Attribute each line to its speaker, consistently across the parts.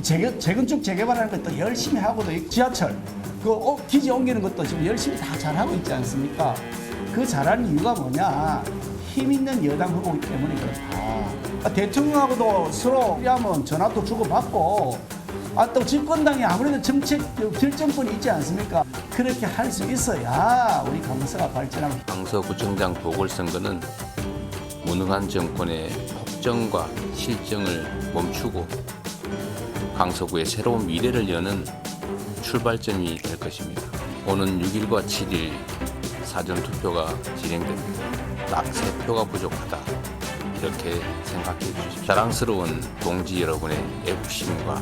Speaker 1: 재건축 재개발하는 것도 열심히 하고도 있고 지하철 기지 옮기는 것도 지금 열심히 다 잘하고 있지 않습니까? 그 잘하는 이유가 뭐냐? 힘 있는 여당 후보이기 때문에 그렇다. 대통령하고도 서로 필요하면 전화도 주고받고 또 집권당이 아무래도 정책 결정권이 있지 않습니까? 그렇게 할 수 있어야 우리 강서가 발전하고.
Speaker 2: 강서구청장 보궐선거는 무능한 정권의 폭정과 실정을 멈추고 강서구의 새로운 미래를 여는 출발점이 될 것입니다. 오는 6일과 7일 사전투표가 진행됩니다. 딱 3표가 부족하다. 이렇게 생각해 주십시오. 자랑스러운 동지 여러분의 애국심과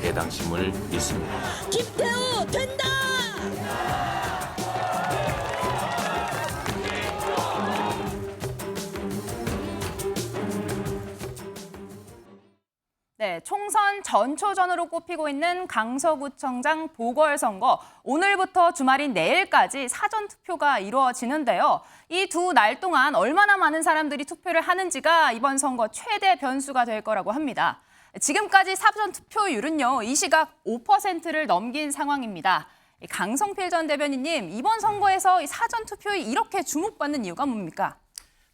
Speaker 2: 배당심을 믿습니다.
Speaker 3: 김태우 된다!
Speaker 4: 네, 총선 전초전으로 꼽히고 있는 강서구청장 보궐선거. 오늘부터 주말인 내일까지 사전투표가 이루어지는데요. 이 두 날 동안 얼마나 많은 사람들이 투표를 하는지가 이번 선거 최대 변수가 될 거라고 합니다. 지금까지 사전투표율은요, 이 시각 5%를 넘긴 상황입니다. 강성필 전 대변인님, 이번 선거에서 사전투표율이 이렇게 주목받는 이유가 뭡니까?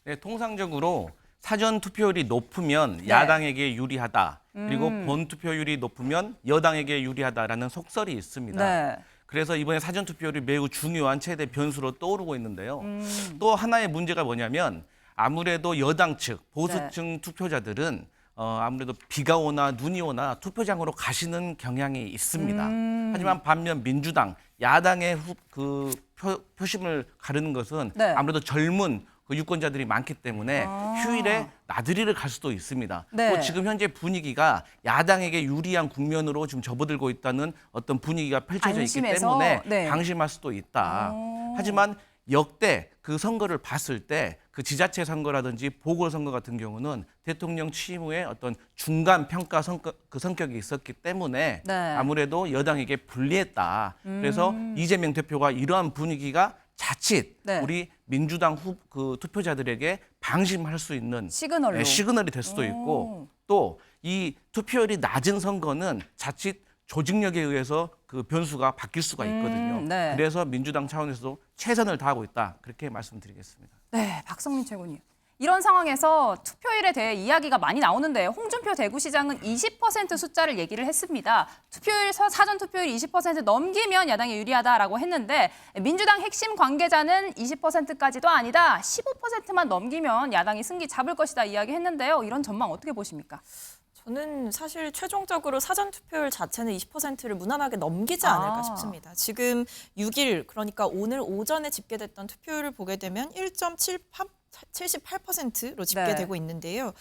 Speaker 5: 네, 통상적으로 사전 투표율이 높으면 야당에게 유리하다. 그리고 본 투표율이 높으면 여당에게 유리하다라는 속설이 있습니다.
Speaker 4: 네.
Speaker 5: 그래서 이번에 사전 투표율이 매우 중요한 최대 변수로 떠오르고 있는데요. 또 하나의 문제가 뭐냐면 아무래도 여당 측, 보수층 투표자들은 아무래도 비가 오나 눈이 오나 투표장으로 가시는 경향이 있습니다. 하지만 반면 민주당, 야당의 표심을 가르는 것은
Speaker 4: 네.
Speaker 5: 아무래도 젊은 유권자들이 많기 때문에 휴일에 나들이를 갈 수도 있습니다.
Speaker 4: 네.
Speaker 5: 또 지금 현재 분위기가 야당에게 유리한 국면으로 지금 접어들고 있다는 어떤 분위기가 펼쳐져 있기
Speaker 4: 안심해서?
Speaker 5: 때문에
Speaker 4: 네.
Speaker 5: 방심할 수도 있다. 하지만 역대 그 선거를 봤을 때 그 지자체 선거라든지 보궐선거 같은 경우는 대통령 취임 후에 어떤 중간 평가 그 성격이 있었기 때문에
Speaker 4: 네.
Speaker 5: 아무래도 여당에게 불리했다. 그래서 이재명 대표가 이러한 분위기가 자칫
Speaker 4: 네.
Speaker 5: 우리 민주당 투표자들에게 방심할 수 있는
Speaker 4: 시그널로.
Speaker 5: 시그널이 될 수도 있고 또 이 투표율이 낮은 선거는 자칫 조직력에 의해서 그 변수가 바뀔 수가 있거든요.
Speaker 4: 네.
Speaker 5: 그래서 민주당 차원에서도 최선을 다하고 있다. 그렇게 말씀드리겠습니다.
Speaker 4: 네, 박성민 최고님. 이런 상황에서 투표율에 대해 이야기가 많이 나오는데 홍준표 대구시장은 20% 숫자를 얘기를 했습니다. 사전 투표율 20% 넘기면 야당이 유리하다라고 했는데 민주당 핵심 관계자는 20%까지도 아니다. 15%만 넘기면 야당이 승기 잡을 것이다 이야기했는데요. 이런 전망 어떻게 보십니까?
Speaker 6: 저는 사실 최종적으로 사전투표율 자체는 20%를 무난하게 넘기지 않을까 싶습니다. 지금 6일, 그러니까 오늘 오전에 집계됐던 투표율을 보게 되면 1.78%로 집계되고 있는데요.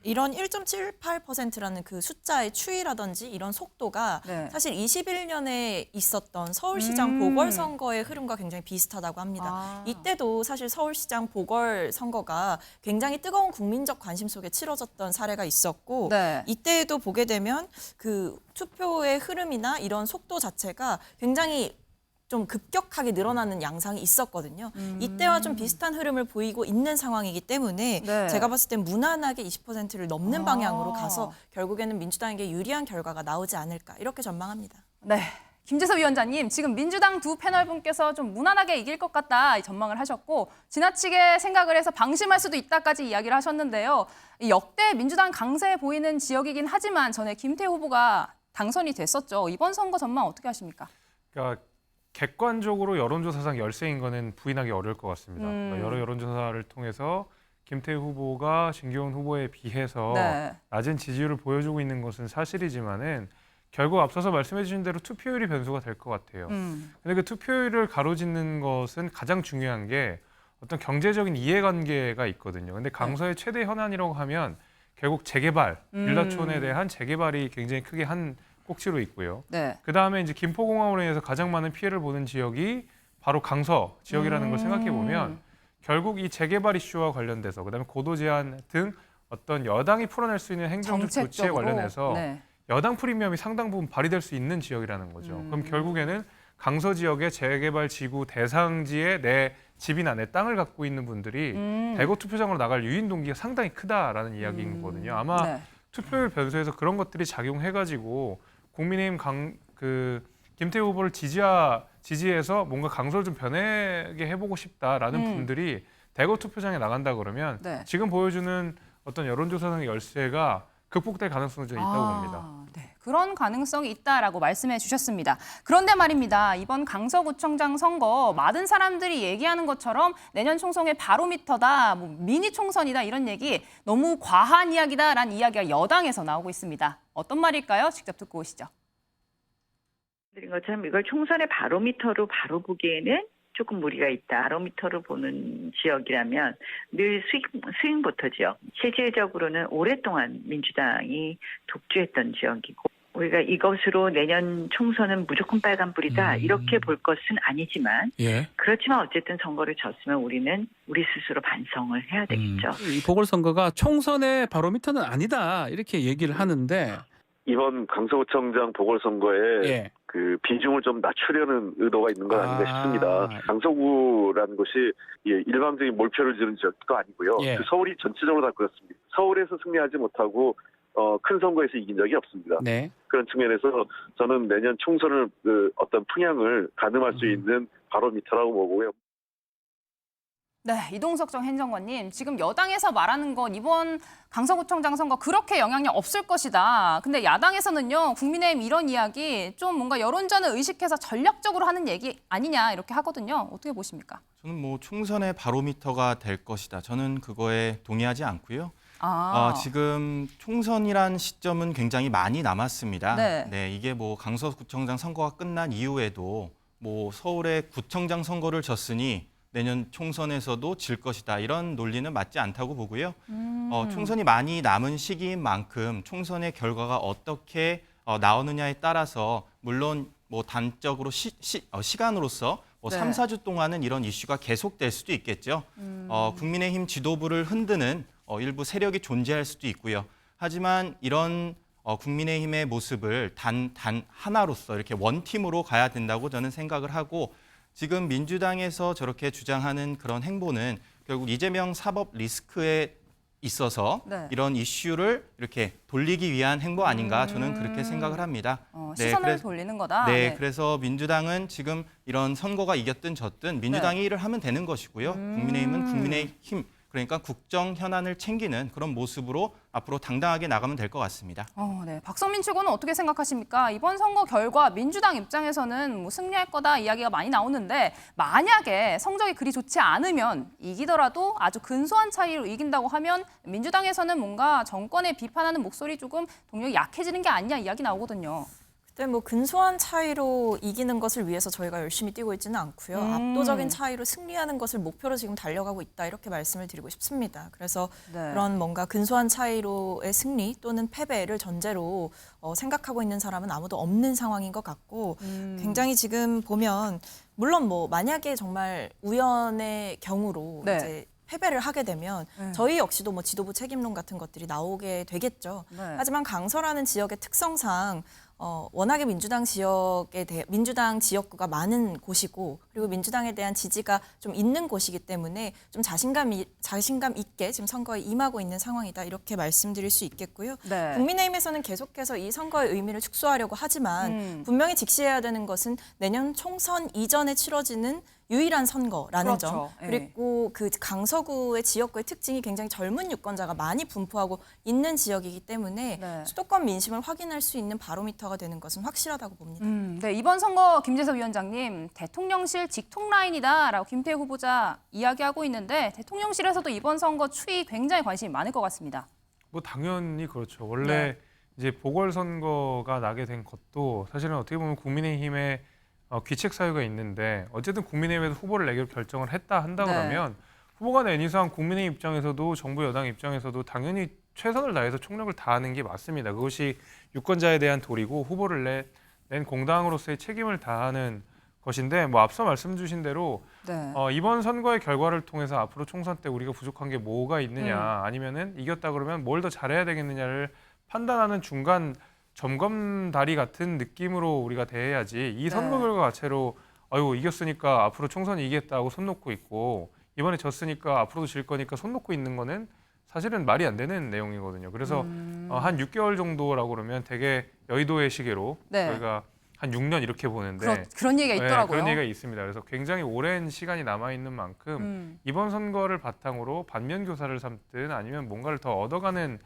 Speaker 6: 이런 1.78%라는 그 숫자의 추이라든지 이런 속도가
Speaker 4: 네.
Speaker 6: 사실 21년에 있었던 서울시장 보궐선거의 흐름과 굉장히 비슷하다고 합니다. 이때도 사실 서울시장 보궐선거가 굉장히 뜨거운 국민적 관심 속에 치러졌던 사례가 있었고
Speaker 4: 네.
Speaker 6: 이때에도 보게 되면 그 투표의 흐름이나 이런 속도 자체가 굉장히 좀 급격하게 늘어나는 양상이 있었거든요. 이때와 좀 비슷한 흐름을 보이고 있는 상황이기 때문에
Speaker 4: 네.
Speaker 6: 제가 봤을 땐 무난하게 20%를 넘는 방향으로 가서 결국에는 민주당에게 유리한 결과가 나오지 않을까 이렇게 전망합니다.
Speaker 4: 네. 김재섭 위원장님, 지금 민주당 두 패널분께서 좀 무난하게 이길 것 같다 이 전망을 하셨고 지나치게 생각을 해서 방심할 수도 있다까지 이야기를 하셨는데요. 역대 민주당 강세에 보이는 지역이긴 하지만 전에 김태우 후보가 당선이 됐었죠. 이번 선거 전망 어떻게 하십니까?
Speaker 7: 그러니까 객관적으로 여론조사상 열세인 거는 부인하기 어려울 것 같습니다. 그러니까 여러 여론조사를 통해서 김태우 후보가 진경훈 후보에 비해서
Speaker 4: 네.
Speaker 7: 낮은 지지율을 보여주고 있는 것은 사실이지만은 결국 앞서서 말씀해 주신 대로 투표율이 변수가 될 것 같아요. 근데 그 투표율을 가로짓는 것은 가장 중요한 게 어떤 경제적인 이해관계가 있거든요. 근데 강서의 최대 현안이라고 하면 결국 재개발, 빌라촌에 대한 재개발이 굉장히 크게 한 꼭지로 있고요.
Speaker 4: 네.
Speaker 7: 그다음에 이제 김포공항으로 인해서 가장 많은 피해를 보는 지역이 바로 강서 지역이라는 걸 생각해 보면 결국 이 재개발 이슈와 관련돼서 그다음에 고도 제한 등 어떤 여당이 풀어낼 수 있는 행정적 조치에
Speaker 4: 정책적으로.
Speaker 7: 관련해서
Speaker 4: 네.
Speaker 7: 여당 프리미엄이 상당 부분 발휘될 수 있는 지역이라는 거죠. 그럼 결국에는 강서 지역의 재개발 지구 대상지에 내 집이나 내 땅을 갖고 있는 분들이 대거 투표장으로 나갈 유인 동기가 상당히 크다라는 이야기인 거거든요. 아마
Speaker 4: 네.
Speaker 7: 투표율 변수에서 그런 것들이 작용해가지고 국민의힘 김태우 후보를 지지해서 뭔가 강서를 좀 변하게 해보고 싶다라는 분들이 대거 투표장에 나간다 그러면
Speaker 4: 네.
Speaker 7: 지금 보여주는 어떤 여론조사상의 열세가 극복될 가능성이 좀 있다고 봅니다.
Speaker 4: 네, 그런 가능성이 있다라고 말씀해 주셨습니다. 그런데 말입니다. 이번 강서구청장 선거 많은 사람들이 얘기하는 것처럼 내년 총선의 바로미터다, 뭐 미니 총선이다 이런 얘기 너무 과한 이야기다라는 이야기가 여당에서 나오고 있습니다. 어떤 말일까요? 직접 듣고 오시죠.
Speaker 8: 드린 것처럼 이걸 총선의 바로미터로 바로 보기에는 조금 무리가 있다. 바로미터로 보는 지역이라면 늘 스윙보터 지역. 실질적으로는 오랫동안 민주당이 독주했던 지역이고 우리가 이것으로 내년 총선은 무조건 빨간불이다. 이렇게 볼 것은 아니지만 그렇지만 어쨌든 선거를 졌으면 우리는 우리 스스로 반성을 해야 되겠죠.
Speaker 9: 이 보궐선거가 총선의 바로미터는 아니다 이렇게 얘기를 하는데
Speaker 10: 이번 강서구청장 보궐선거에 그 비중을 좀 낮추려는 의도가 있는 건 아닌가 싶습니다. 강서구라는 것이 일방적인 몰표를 지는 지역도 아니고요. 그 서울이 전체적으로 다 그렇습니다. 서울에서 승리하지 못하고 큰 선거에서 이긴 적이 없습니다. 그런 측면에서 저는 내년 총선을 어떤 풍향을 가늠할 수 있는 바로미터라고 보고요.
Speaker 4: 네, 이동석 전 행정관님, 지금 여당에서 말하는 건 이번 강서구청장 선거 그렇게 영향력 없을 것이다. 근데 야당에서는요, 국민의힘 이런 이야기 좀 뭔가 여론전을 의식해서 전략적으로 하는 얘기 아니냐 이렇게 하거든요. 어떻게 보십니까?
Speaker 11: 저는 뭐 총선의 바로미터가 될 것이다. 저는 그거에 동의하지 않고요. 지금 총선이란 시점은 굉장히 많이 남았습니다. 네, 이게 뭐 강서구청장 선거가 끝난 이후에도 뭐 서울의 구청장 선거를 졌으니 내년 총선에서도 질 것이다. 이런 논리는 맞지 않다고 보고요. 총선이 많이 남은 시기인 만큼 총선의 결과가 어떻게 나오느냐에 따라서 물론 뭐 단적으로 시간으로서 뭐 3, 4주 동안은 이런 이슈가 계속될 수도 있겠죠. 국민의힘 지도부를 흔드는 일부 세력이 존재할 수도 있고요. 하지만 이런 국민의힘의 모습을 단 하나로서 이렇게 원팀으로 가야 된다고 저는 생각을 하고 지금 민주당에서 저렇게 주장하는 그런 행보는 결국 이재명 사법 리스크에 있어서 이런 이슈를 이렇게 돌리기 위한 행보 아닌가 저는 그렇게 생각을 합니다.
Speaker 4: 시선을 돌리는 거다.
Speaker 11: 네, 그래서 민주당은 지금 이런 선거가 이겼든 졌든 민주당이 일을 하면 되는 것이고요. 국민의힘은 국민의힘 그러니까 국정 현안을 챙기는 그런 모습으로 앞으로 당당하게 나가면 될 것 같습니다.
Speaker 4: 네. 박성민 최고는 어떻게 생각하십니까? 이번 선거 결과 민주당 입장에서는 뭐 승리할 거다 이야기가 많이 나오는데 만약에 성적이 그리 좋지 않으면 이기더라도 아주 근소한 차이로 이긴다고 하면 민주당에서는 뭔가 정권에 비판하는 목소리 조금 동력이 약해지는 게 아니냐 이야기 나오거든요.
Speaker 6: 그때 뭐 근소한 차이로 이기는 것을 위해서 저희가 열심히 뛰고 있지는 않고요. 압도적인 차이로 승리하는 것을 목표로 지금 달려가고 있다 이렇게 말씀을 드리고 싶습니다. 그래서 그런 뭔가 근소한 차이로의 승리 또는 패배를 전제로 생각하고 있는 사람은 아무도 없는 상황인 것 같고 굉장히 지금 보면 물론 뭐 만약에 정말 우연의 경우로 이제 패배를 하게 되면 저희 역시도 뭐 지도부 책임론 같은 것들이 나오게 되겠죠. 하지만 강서라는 지역의 특성상 워낙에 민주당 지역구가 많은 곳이고 그리고 민주당에 대한 지지가 좀 있는 곳이기 때문에 좀 자신감 있게 지금 선거에 임하고 있는 상황이다 이렇게 말씀드릴 수 있겠고요. 국민의힘에서는 계속해서 이 선거의 의미를 축소하려고 하지만 분명히 직시해야 되는 것은 내년 총선 이전에 치러지는 유일한 선거라는 점 그리고 그 강서구의 지역구의 특징이 굉장히 젊은 유권자가 많이 분포하고 있는 지역이기 때문에 수도권 민심을 확인할 수 있는 바로미터가 되는 것은 확실하다고 봅니다.
Speaker 4: 네, 이번 선거 김재섭 위원장님 대통령실 직통 라인이다라고 김태우 후보자 이야기하고 있는데 대통령실에서도 이번 선거 추이 굉장히 관심이 많을 것 같습니다.
Speaker 7: 뭐 당연히 그렇죠. 원래 이제 보궐선거가 나게 된 것도 사실은 어떻게 보면 국민의힘의 귀책 사유가 있는데 어쨌든 국민의힘에서 후보를 내기로 결정을 했다 한다 그러면 후보가 낸 이상 국민의힘 입장에서도 정부 여당 입장에서도 당연히 최선을 다해서 총력을 다하는 게 맞습니다. 그것이 유권자에 대한 도리고 후보를 낸 공당으로서의 책임을 다하는 것인데 뭐 앞서 말씀 주신 대로 이번 선거의 결과를 통해서 앞으로 총선 때 우리가 부족한 게 뭐가 있느냐 아니면은 이겼다 그러면 뭘 더 잘해야 되겠느냐를 판단하는 중간 점검다리 같은 느낌으로 우리가 대해야지 이 선거 결과 자체로 아유 이겼으니까 앞으로 총선이 이기겠다고 손 놓고 있고 이번에 졌으니까 앞으로도 질 거니까 손 놓고 있는 거는 사실은 말이 안 되는 내용이거든요. 그래서 한 6개월 정도라고 그러면 되게 여의도의 시계로
Speaker 4: 네.
Speaker 7: 저희가 한 6년 이렇게 보는데
Speaker 4: 그런 얘기가 있더라고요.
Speaker 7: 그런 얘기가 있습니다. 그래서 굉장히 오랜 시간이 남아 있는 만큼 이번 선거를 바탕으로 반면 교사를 삼든 아니면 뭔가를 더 얻어가는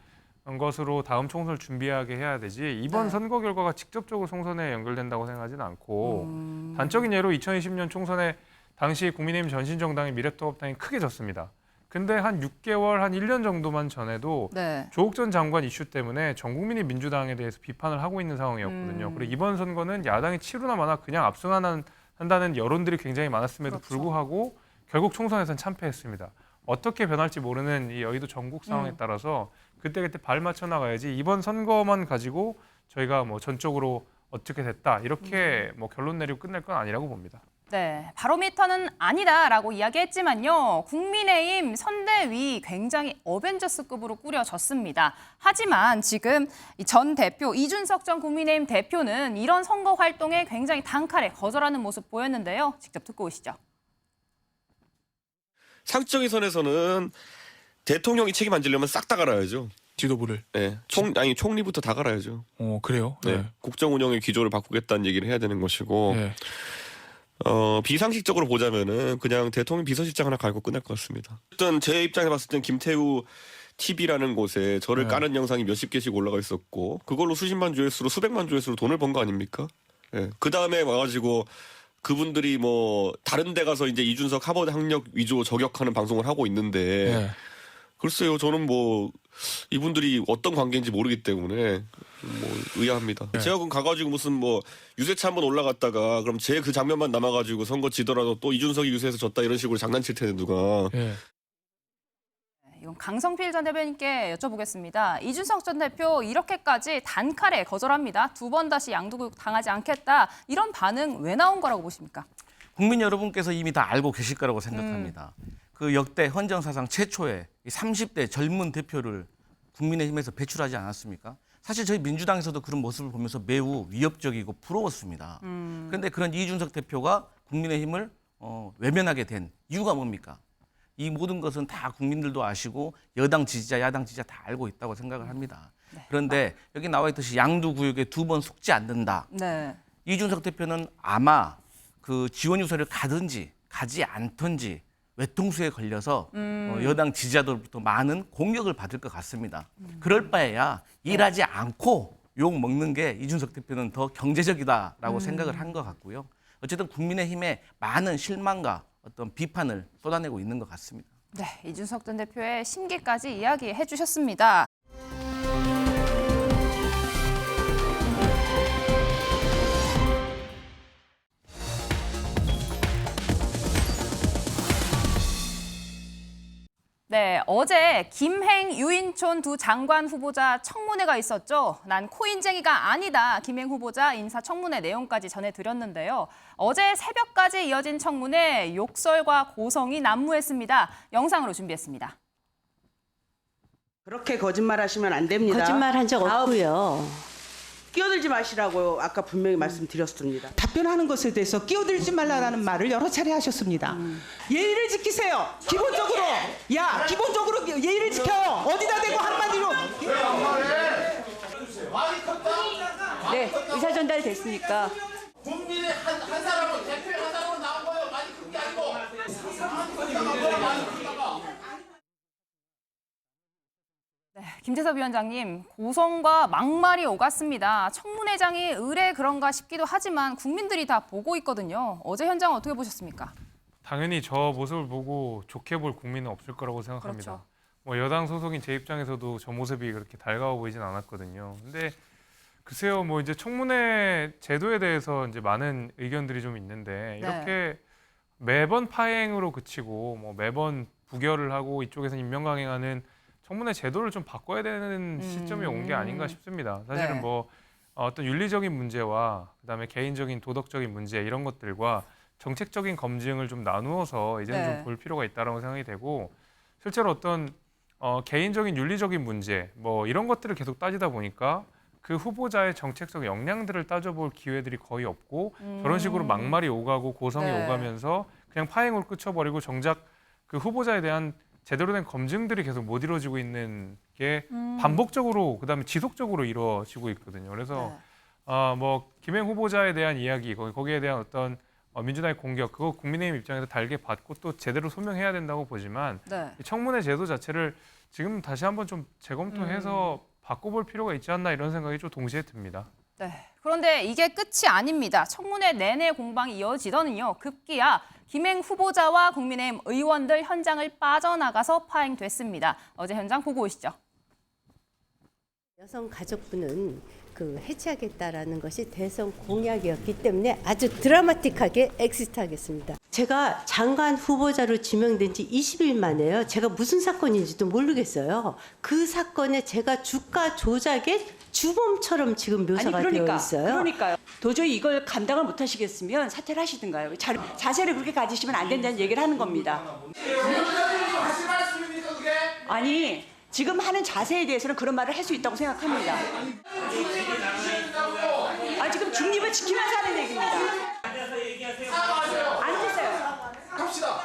Speaker 7: 것으로 다음 총선을 준비하게 해야 되지 이번 선거 결과가 직접적으로 총선에 연결된다고 생각하지는 않고 단적인 예로 2020년 총선에 당시 국민의힘 전신정당인 미래통합당이 크게 졌습니다. 근데 한 6개월, 한 1년 정도만 전에도 조국 전 장관 이슈 때문에 전 국민이 민주당에 대해서 비판을 하고 있는 상황이었거든요. 그리고 이번 선거는 야당이 치루나 마나 그냥 압승한다는 여론들이 굉장히 많았음에도 불구하고 결국 총선에서는 참패했습니다. 어떻게 변할지 모르는 이 여의도 전국 상황에 따라서 그때그때 발 맞춰 나가야지 이번 선거만 가지고 저희가 뭐 전적으로 어떻게 됐다 이렇게 뭐 결론 내리고 끝낼 건 아니라고 봅니다.
Speaker 4: 네, 바로미터는 아니다라고 이야기했지만요. 국민의힘 선대위 굉장히 어벤져스급으로 꾸려졌습니다. 하지만 지금 전 대표 이준석 전 국민의힘 대표는 이런 선거 활동에 굉장히 단칼에 거절하는 모습 보였는데요. 직접 듣고 오시죠.
Speaker 12: 상식적인 선에서는 대통령이 책임 안 지려면 싹 다 갈아야죠.
Speaker 13: 지도부를.
Speaker 12: 네, 총리부터 다 갈아야죠.
Speaker 13: 그래요?
Speaker 12: 네, 국정 운영의 기조를 바꾸겠다는 얘기를 해야 되는 것이고.
Speaker 13: 네.
Speaker 12: 비상식적으로 보자면은 그냥 대통령 비서실장 하나 갈고 끝날 것 같습니다. 일단 제 입장에 봤을 땐 김태우 TV라는 곳에 저를 까는 영상이 몇십 개씩 올라가 있었고 그걸로 수십만 조회수로 수백만 조회수로 돈을 번 거 아닙니까? 예. 그 다음에 와가지고 그분들이 뭐 다른 데 가서 이제 이준석 하버드 학력 위조 저격하는 방송을 하고 있는데 글쎄요, 저는 뭐 이분들이 어떤 관계인지 모르기 때문에 뭐 의아합니다. 제가 그럼 가가지고 무슨 뭐 유세차 한번 올라갔다가 그럼 제 그 장면만 남아가지고 선거 지더라도 또 이준석이 유세에서 졌다 이런 식으로 장난칠 텐데 누가.
Speaker 4: 이건 강성필 전 대표님께 여쭤보겠습니다. 이준석 전 대표 이렇게까지 단칼에 거절합니다. 2번 다시 양도교육 당하지 않겠다. 이런 반응 왜 나온 거라고 보십니까?
Speaker 5: 국민 여러분께서 이미 다 알고 계실 거라고 생각합니다. 그 역대 헌정사상 최초의 30대 젊은 대표를 국민의힘에서 배출하지 않았습니까? 사실 저희 민주당에서도 그런 모습을 보면서 매우 위협적이고 부러웠습니다. 그런데 그런 이준석 대표가 국민의힘을 외면하게 된 이유가 뭡니까? 이 모든 것은 다 국민들도 아시고 여당 지지자, 야당 지지자 다 알고 있다고 생각을 합니다. 그런데 여기 나와 있듯이 양도구역에 2번 속지 않는다. 이준석 대표는 아마 그 지원 유서를 가든지 가지 않든지 외통수에 걸려서 여당 지지자들로부터 많은 공격을 받을 것 같습니다. 그럴 바에야 일하지 않고 욕 먹는 게 이준석 대표는 더 경제적이다라고 생각을 한 것 같고요. 어쨌든 국민의힘에 많은 실망과 어떤 비판을 쏟아내고 있는 것 같습니다.
Speaker 4: 네, 이준석 전 대표의 심기까지 이야기해 주셨습니다. 네, 어제 김행, 유인촌 두 장관 후보자 청문회가 있었죠. 난 코인쟁이가 아니다. 김행 후보자 인사청문회 내용까지 전해드렸는데요. 어제 새벽까지 이어진 청문회 욕설과 고성이 난무했습니다. 영상으로 준비했습니다.
Speaker 14: 그렇게 거짓말하시면 안 됩니다.
Speaker 3: 거짓말한 적 없고요.
Speaker 14: 끼어들지 마시라고 아까 분명히 말씀드렸습니다.
Speaker 15: 답변하는 것에 대해서 끼어들지 말라라는 말을 여러 차례 하셨습니다. 예의를 지키세요. 기본적으로. 야, 기본적으로 예의를 지켜요. 어디다 대고 한마디로.
Speaker 3: 네, 의사 전달 됐습니까?
Speaker 16: 국민의 한 사람은 대표의 한 사람으로 나온 거예요. 많이 큰 게 아니고.
Speaker 4: 네, 김재섭 위원장님, 고성과 막말이 오갔습니다. 청문회장이 의뢰 그런가 싶기도 하지만 국민들이 다 보고 있거든요. 어제 현장 어떻게 보셨습니까?
Speaker 7: 당연히 저 모습을 보고 좋게 볼 국민은 없을 거라고 생각합니다.
Speaker 4: 그렇죠.
Speaker 7: 뭐 여당 소속인 제 입장에서도 저 모습이 그렇게 달가워 보이진 않았거든요. 근데 글쎄요, 뭐 이제 청문회 제도에 대해서 이제 많은 의견들이 좀 있는데 이렇게 매번 파행으로 그치고 뭐 매번 부결을 하고 이쪽에서 임명 강행하는 청문회 제도를 좀 바꿔야 되는 시점이 온 게 아닌가 싶습니다. 사실은 뭐 어떤 윤리적인 문제와 그다음에 개인적인 도덕적인 문제 이런 것들과 정책적인 검증을 좀 나누어서 이제는 좀 볼 필요가 있다라고 생각이 되고 실제로 어떤 개인적인 윤리적인 문제 뭐 이런 것들을 계속 따지다 보니까 그 후보자의 정책적 역량들을 따져볼 기회들이 거의 없고 저런 식으로 막말이 오가고 고성이 오가면서 그냥 파행으로 끝쳐버리고 정작 그 후보자에 대한 제대로 된 검증들이 계속 못 이루어지고 있는 게 반복적으로 그다음에 지속적으로 이루어지고 있거든요. 그래서 뭐 김행 후보자에 대한 이야기, 거기에 대한 어떤 민주당의 공격, 그거 국민의힘 입장에서 달게 받고 또 제대로 소명해야 된다고 보지만
Speaker 4: 네.
Speaker 7: 이 청문회 제도 자체를 지금 다시 한번 좀 재검토해서 바꿔볼 필요가 있지 않나 이런 생각이 좀 동시에 듭니다.
Speaker 4: 네. 그런데 이게 끝이 아닙니다. 청문회 내내 공방이 이어지더니요. 급기야 김행 후보자와 국민의힘 의원들 현장을 빠져나가서 파행됐습니다. 어제 현장 보고 오시죠.
Speaker 13: 여성가족부는 해체하겠다라는 것이 대선 공약이었기 때문에 아주 드라마틱하게 엑시트하겠습니다. 제가 장관 후보자로 지명된 지 20일 만에요. 제가 무슨 사건인지도 모르겠어요. 그 사건에 제가 주가 조작의 주범처럼 지금 묘사가 되어 있어요.
Speaker 3: 그러니까요. 도저히 이걸 감당을 못 하시겠으면 사퇴를 하시든가요. 자세를 그렇게 가지시면 안 된다는 얘기를 하는 겁니다. 아니, 지금 하는 자세에 대해서는 그런 말을 할 수 있다고 생각합니다. 지금 중립을 지키면서 하는 얘기입니다. 앉으세요.
Speaker 16: 갑시다.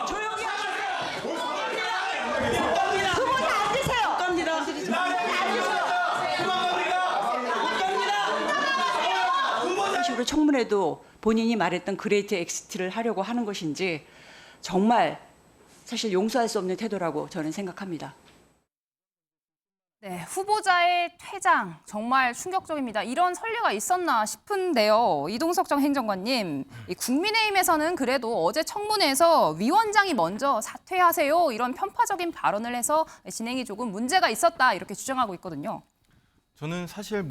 Speaker 3: 조용히 하세요. 후보자 앉으세요.
Speaker 14: 갑니다.
Speaker 3: 이런 식으로 청문회도 본인이 말했던 그레이트 엑시트를 하려고 하는 것인지 정말 사실 용서할 수 없는 태도라고 저는 생각합니다.
Speaker 4: 네, 후보자의 퇴장 정말 충격적입니다. 이런 선례가 있었나 싶은데요. 이동석 전 행정관님, 이 국민의힘에서는 그래도 어제 청문회에서 위원장이 먼저 사퇴하세요 이런 편파적인 발언을 해서 진행이 조금 문제가 있었다 이렇게 주장하고 있거든요.
Speaker 11: 저는 사실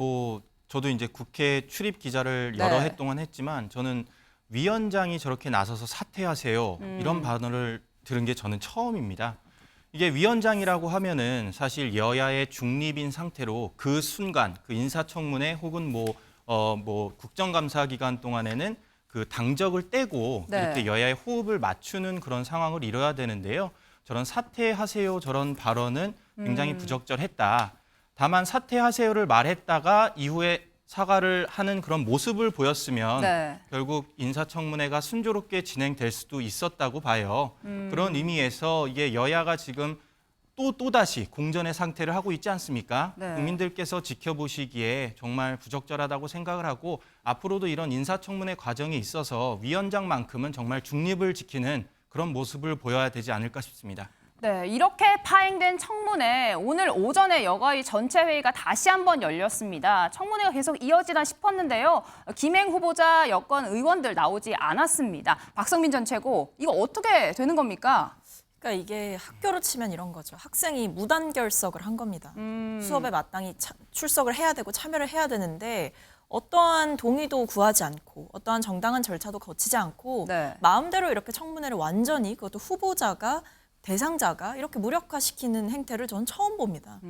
Speaker 11: 저도 이제 국회 출입 기자를 여러 해 동안 했지만 저는 위원장이 저렇게 나서서 사퇴하세요 이런 발언을 들은 게 저는 처음입니다. 이게 위원장이라고 하면은 사실 여야의 중립인 상태로 그 순간 그 인사청문회 혹은 국정감사 기간 동안에는 그 당적을 떼고 이렇게 여야의 호흡을 맞추는 그런 상황을 이뤄야 되는데요. 저런 사퇴하세요 저런 발언은 굉장히 부적절했다. 다만 사퇴하세요를 말했다가 이후에 사과를 하는 그런 모습을 보였으면 결국 인사청문회가 순조롭게 진행될 수도 있었다고 봐요. 그런 의미에서 이게 여야가 지금 또다시 공전의 상태를 하고 있지 않습니까? 국민들께서 지켜보시기에 정말 부적절하다고 생각을 하고 앞으로도 이런 인사청문회 과정에 있어서 위원장만큼은 정말 중립을 지키는 그런 모습을 보여야 되지 않을까 싶습니다.
Speaker 4: 네, 이렇게 파행된 청문회 오늘 오전에 여가위 전체 회의가 다시 한번 열렸습니다. 청문회가 계속 이어지나 싶었는데요. 김행 후보자 여권 의원들 나오지 않았습니다. 박성민 전 최고, 이거 어떻게 되는 겁니까?
Speaker 6: 그러니까 이게 학교로 치면 이런 거죠. 학생이 무단 결석을 한 겁니다. 수업에 마땅히 출석을 해야 되고 참여를 해야 되는데 어떠한 동의도 구하지 않고 어떠한 정당한 절차도 거치지 않고 마음대로 이렇게 청문회를 완전히 그것도 후보자가 대상자가 이렇게 무력화시키는 행태를 저는 처음 봅니다.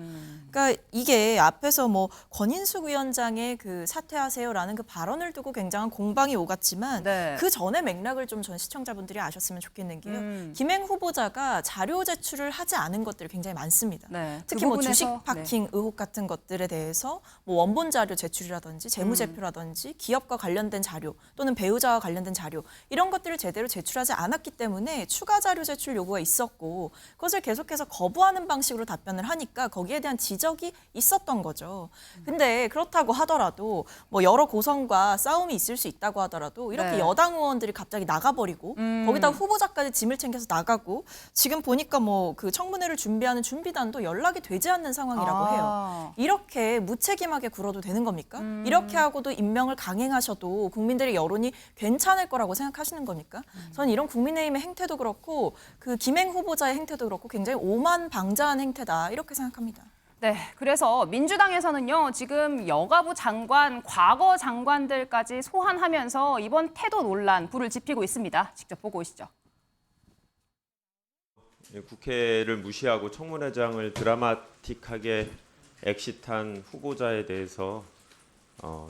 Speaker 6: 그러니까 이게 앞에서 권인숙 위원장의 그 사퇴하세요라는 그 발언을 두고 굉장한 공방이 오갔지만 그 전에 맥락을 좀 전 시청자분들이 아셨으면 좋겠는 게요. 김행 후보자가 자료 제출을 하지 않은 것들이 굉장히 많습니다. 특히 주식 파킹 의혹 같은 것들에 대해서 원본 자료 제출이라든지 재무제표라든지 기업과 관련된 자료 또는 배우자와 관련된 자료 이런 것들을 제대로 제출하지 않았기 때문에 추가 자료 제출 요구가 있었고 그것을 계속해서 거부하는 방식으로 답변을 하니까 거기에 대한 지적이 있었던 거죠. 근데 그렇다고 하더라도 여러 고성과 싸움이 있을 수 있다고 하더라도 이렇게 여당 의원들이 갑자기 나가버리고 거기다 후보자까지 짐을 챙겨서 나가고 지금 보니까 그 청문회를 준비하는 준비단도 연락이 되지 않는 상황이라고 해요. 이렇게 무책임하게 굴어도 되는 겁니까? 이렇게 하고도 임명을 강행하셔도 국민들의 여론이 괜찮을 거라고 생각하시는 겁니까? 저는 이런 국민의힘의 행태도 그렇고 그 김행 후보자의 행태도 그렇고 굉장히 오만방자한 행태다 이렇게 생각합니다.
Speaker 4: 네, 그래서 민주당에서는요 지금 여가부 장관, 과거 장관들까지 소환하면서 이번 태도 논란 불을 지피고 있습니다. 직접 보고 오시죠.
Speaker 17: 국회를 무시하고 청문회장을 드라마틱하게 엑시트한 후보자에 대해서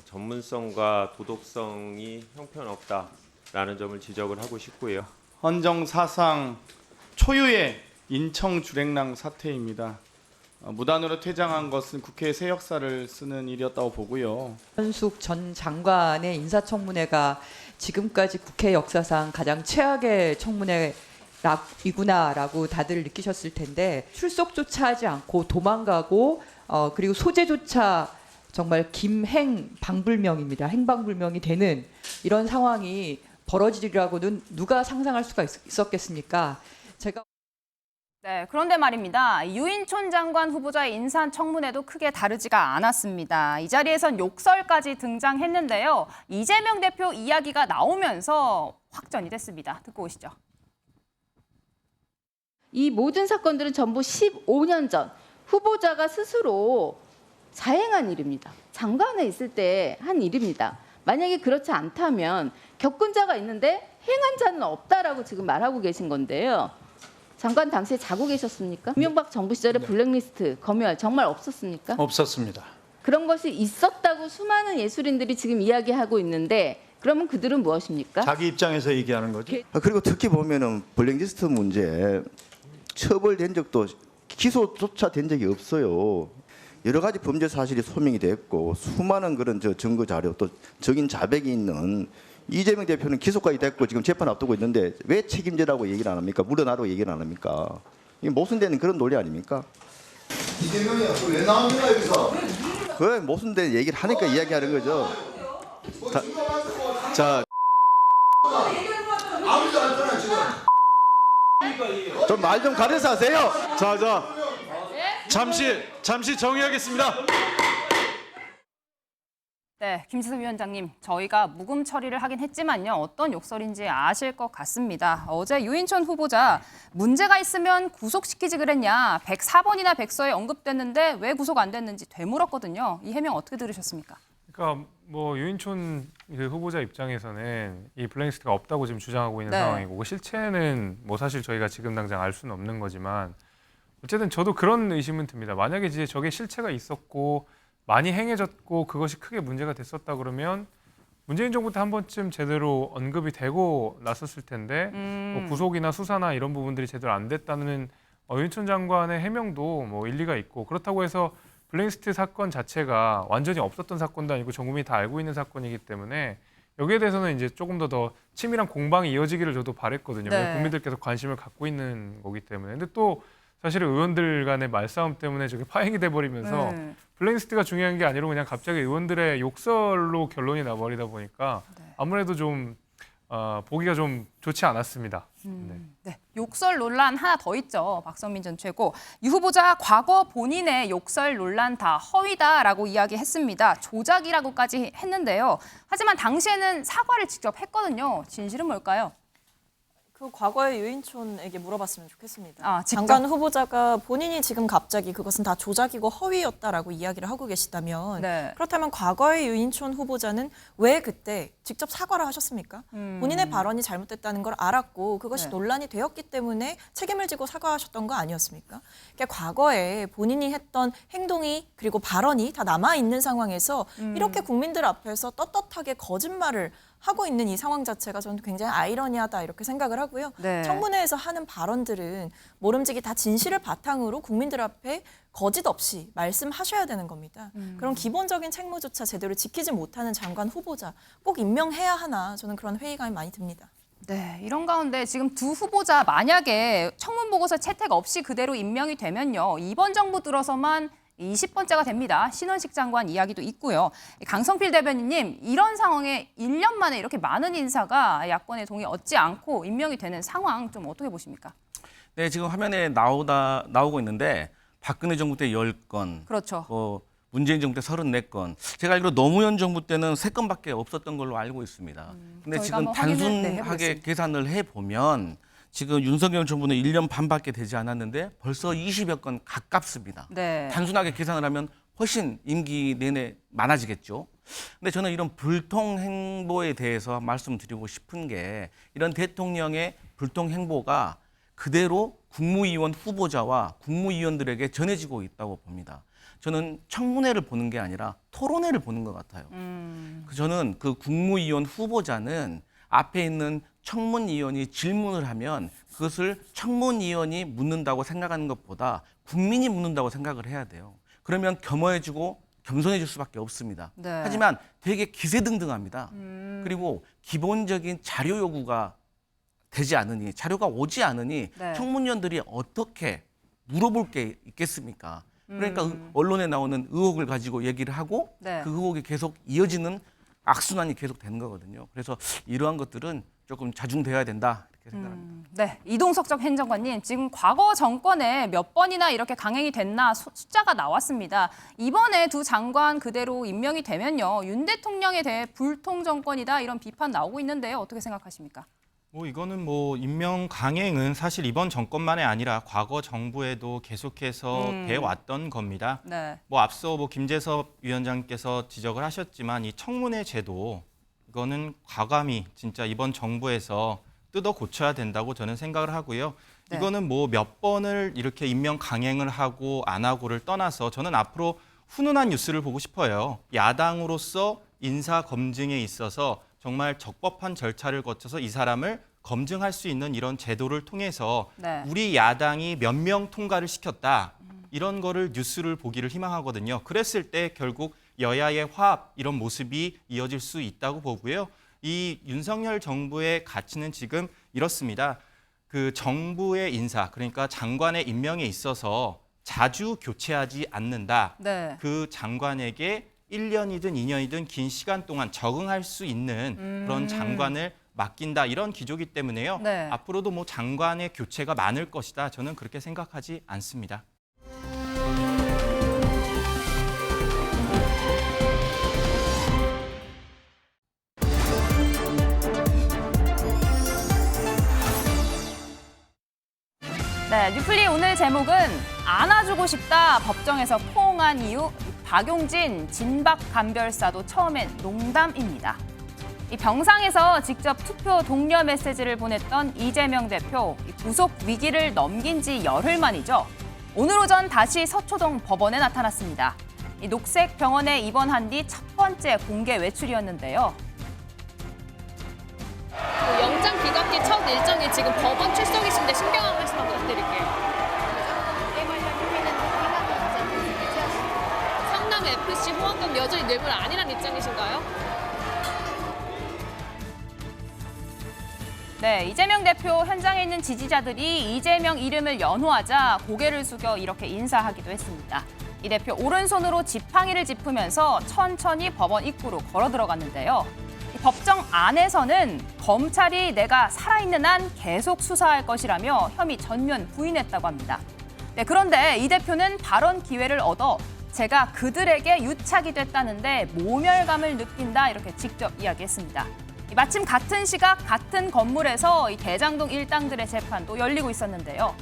Speaker 17: 전문성과 도덕성이 형편없다라는 점을 지적을 하고 싶고요.
Speaker 18: 헌정사상 초유의 인청 주랭랑 사태입니다. 무단으로 퇴장한 것은 국회의 새 역사를 쓰는 일이었다고 보고요.
Speaker 19: 권인숙 전 장관의 인사청문회가 지금까지 국회 역사상 가장 최악의 청문회이구나라고 다들 느끼셨을 텐데 출석조차 하지 않고 도망가고 그리고 소재조차 정말 김행방불명입니다. 행방불명이 되는 이런 상황이 벌어지리라고는 누가 상상할 수가 있었겠습니까? 제가
Speaker 4: 네, 그런데 말입니다. 유인촌 장관 후보자의 인사청문회도 크게 다르지가 않았습니다. 이 자리에선 욕설까지 등장했는데요. 이재명 대표 이야기가 나오면서 확전이 됐습니다. 듣고 오시죠.
Speaker 20: 이 모든 사건들은 전부 15년 전 후보자가 스스로 자행한 일입니다. 장관에 있을 때 한 일입니다. 만약에 그렇지 않다면 겪은 자가 있는데 행한 자는 없다라고 지금 말하고 계신 건데요. 장관 당시에 자고 계셨습니까? 이명박 정부 시절에 블랙리스트, 검열 정말 없었습니까?
Speaker 9: 없었습니다.
Speaker 20: 그런 것이 있었다고 수많은 예술인들이 지금 이야기하고 있는데 그러면 그들은 무엇입니까?
Speaker 21: 자기 입장에서 얘기하는 거죠.
Speaker 22: 그리고 특히 보면은 블랙리스트 문제 처벌된 적도 기소조차 된 적이 없어요. 여러 가지 범죄 사실이 소명이 됐고 수많은 그런 증거 자료 또 적인 자백이 있는 이재명 대표는 기소까지 됐고 지금 재판 앞두고 있는데 왜 책임지라고 얘기를 안 합니까? 물러나라고 얘기를 안 합니까? 이게 모순되는 그런 논리 아닙니까?
Speaker 23: 이재명이 왜 나옵니까 여기서?
Speaker 22: 그 모순된 얘기를 하니까 이야기하는 거죠.
Speaker 21: 자,
Speaker 23: 아무도 안 떠나 지금.
Speaker 22: 좀 말 좀 가려서 하세요.
Speaker 21: 잠시 정의하겠습니다.
Speaker 4: 네, 김지수 위원장님, 저희가 묵음 처리를 하긴 했지만요. 어떤 욕설인지 아실 것 같습니다. 어제 유인촌 후보자 문제가 있으면 구속시키지 그랬냐. 104번이나 백서에 언급됐는데 왜 구속 안 됐는지 되물었거든요. 이 해명 어떻게 들으셨습니까?
Speaker 7: 그러니까 뭐 유인촌 후보자 입장에서는 이 블랙리스트가 없다고 지금 주장하고 있는 상황이고 그 실체는 뭐 사실 저희가 지금 당장 알 수는 없는 거지만 어쨌든 저도 그런 의심은 듭니다. 만약에 이제 저게 실체가 있었고 많이 행해졌고 그것이 크게 문제가 됐었다 그러면 문재인 정부 때 한 번쯤 제대로 언급이 되고 났었을 텐데 뭐 구속이나 수사나 이런 부분들이 제대로 안 됐다는 유인촌 장관의 해명도 뭐 일리가 있고 그렇다고 해서 블랙리스트 사건 자체가 완전히 없었던 사건도 아니고 전 국민이 다 알고 있는 사건이기 때문에 여기에 대해서는 이제 조금 더 치밀한 공방이 이어지기를 저도 바랬거든요.
Speaker 4: 네.
Speaker 7: 국민들께서 관심을 갖고 있는 거기 때문에. 근데 또 사실은 의원들 간의 말싸움 때문에 저게 파행이 돼버리면서 블랙리스트가 중요한 게 아니라 그냥 갑자기 의원들의 욕설로 결론이 나버리다 보니까 아무래도 좀 보기가 좀 좋지 않았습니다.
Speaker 4: 네. 욕설 논란 하나 더 있죠. 박성민 전 최고. 이 후보자 과거 본인의 욕설 논란 다 허위다라고 이야기했습니다. 조작이라고까지 했는데요. 하지만 당시에는 사과를 직접 했거든요. 진실은 뭘까요?
Speaker 6: 그 과거의 유인촌에게 물어봤으면 좋겠습니다.
Speaker 4: 직접?
Speaker 6: 장관 후보자가 본인이 지금 갑자기 그것은 다 조작이고 허위였다라고 이야기를 하고 계시다면 그렇다면 과거의 유인촌 후보자는 왜 그때 직접 사과를 하셨습니까? 본인의 발언이 잘못됐다는 걸 알았고 그것이 논란이 되었기 때문에 책임을 지고 사과하셨던 거 아니었습니까? 그러니까 과거에 본인이 했던 행동이 그리고 발언이 다 남아있는 상황에서 이렇게 국민들 앞에서 떳떳하게 거짓말을 하고 있는 이 상황 자체가 저는 굉장히 아이러니하다 이렇게 생각을 하고요. 청문회에서 하는 발언들은 모름지기 다 진실을 바탕으로 국민들 앞에 거짓 없이 말씀하셔야 되는 겁니다. 그런 기본적인 책무조차 제대로 지키지 못하는 장관 후보자 꼭 임명해야 하나 저는 그런 회의감이 많이 듭니다.
Speaker 4: 네, 이런 가운데 지금 두 후보자 만약에 청문 보고서 채택 없이 그대로 임명이 되면요. 이번 정부 들어서만 20번째가 됩니다. 신원식 장관 이야기도 있고요. 강성필 대변인님, 이런 상황에 1년 만에 이렇게 많은 인사가 야권의 동의 얻지 않고 임명이 되는 상황 좀 어떻게 보십니까?
Speaker 5: 네, 지금 화면에 나오고 있는데 박근혜 정부 때 10건,
Speaker 4: 그렇죠.
Speaker 5: 문재인 정부 때 34건, 제가 알기로 노무현 정부 때는 3건밖에 없었던 걸로 알고 있습니다. 근데 지금 단순하게 계산을 해보면 지금 윤석열 정부는 1년 반밖에 되지 않았는데 벌써 20여 건 가깝습니다. 단순하게 계산을 하면 훨씬 임기 내내 많아지겠죠. 근데 저는 이런 불통 행보에 대해서 말씀드리고 싶은 게 이런 대통령의 불통 행보가 그대로 국무위원 후보자와 국무위원들에게 전해지고 있다고 봅니다. 저는 청문회를 보는 게 아니라 토론회를 보는 것 같아요. 저는 그 국무위원 후보자는 앞에 있는 청문위원이 질문을 하면 그것을 청문위원이 묻는다고 생각하는 것보다 국민이 묻는다고 생각을 해야 돼요. 그러면 겸허해지고 겸손해질 수밖에 없습니다. 하지만 되게 기세등등합니다. 그리고 기본적인 자료 요구가 되지 않으니, 자료가 오지 않으니 청문위원들이 어떻게 물어볼 게 있겠습니까? 그러니까 언론에 나오는 의혹을 가지고 얘기를 하고
Speaker 4: 네.
Speaker 5: 그 의혹이 계속 이어지는 악순환이 계속 되는 거거든요. 그래서 이러한 것들은 조금 자중돼야 된다 이렇게 생각합니다.
Speaker 4: 네, 이동석 전 행정관님, 지금 과거 정권에 몇 번이나 이렇게 강행이 됐나 숫자가 나왔습니다. 이번에 두 장관 그대로 임명이 되면요, 윤 대통령에 대해 불통 정권이다 이런 비판 나오고 있는데요. 어떻게 생각하십니까?
Speaker 11: 이거는 임명 강행은 사실 이번 정권만이 아니라 과거 정부에도 계속해서 돼 왔던 겁니다.
Speaker 4: 네.
Speaker 11: 앞서 김재섭 위원장께서 지적을 하셨지만 이 청문회 제도 이거는 과감히 진짜 이번 정부에서 뜯어 고쳐야 된다고 저는 생각을 하고요.
Speaker 4: 네.
Speaker 11: 이거는 몇 번을 이렇게 임명 강행을 하고 안 하고를 떠나서 저는 앞으로 훈훈한 뉴스를 보고 싶어요. 야당으로서 인사 검증에 있어서 정말 적법한 절차를 거쳐서 이 사람을 검증할 수 있는 이런 제도를 통해서
Speaker 4: 네.
Speaker 11: 우리 야당이 몇 명 통과를 시켰다. 이런 거를 뉴스를 보기를 희망하거든요. 그랬을 때 결국 여야의 화합 이런 모습이 이어질 수 있다고 보고요. 이 윤석열 정부의 가치는 지금 이렇습니다. 그 정부의 인사, 그러니까 장관의 임명에 있어서 자주 교체하지 않는다.
Speaker 4: 네.
Speaker 11: 그 장관에게 1년이든 2년이든 긴 시간 동안 적응할 수 있는 그런 장관을 맡긴다. 이런 기조이기 때문에요.
Speaker 4: 네.
Speaker 11: 앞으로도 장관의 교체가 많을 것이다. 저는 그렇게 생각하지 않습니다.
Speaker 4: 네, 뉴플리 오늘 제목은 안아주고 싶다 법정에서 포옹한 이유 박용진 진박 감별사도 처음엔 농담입니다. 이 병상에서 직접 투표 독려 메시지를 보냈던 이재명 대표 구속 위기를 넘긴 지 열흘 만이죠. 오늘 오전 다시 서초동 법원에 나타났습니다. 이 녹색 병원에 입원한 뒤 첫 번째 공개 외출이었는데요.
Speaker 1: 영장 기각기 첫 일정이 지금 법원 출석이신데 신경 한 말씀 부탁드릴게요. 성남 FC 후원금 여전히 뇌물 아니란 입장이신가요?
Speaker 4: 네, 이재명 대표 현장에 있는 지지자들이 이재명 이름을 연호하자 고개를 숙여 이렇게 인사하기도 했습니다. 이 대표 오른손으로 지팡이를 짚으면서 천천히 법원 입구로 걸어 들어갔는데요. 법정 안에서는 검찰이 내가 살아있는 한 계속 수사할 것이라며 혐의 전면 부인했다고 합니다. 네, 그런데 이 대표는 발언 기회를 얻어 제가 그들에게 유착이 됐다는데 모멸감을 느낀다 이렇게 직접 이야기했습니다. 마침 같은 시각 같은 건물에서 이 대장동 일당들의 재판도 열리고 있었는데요.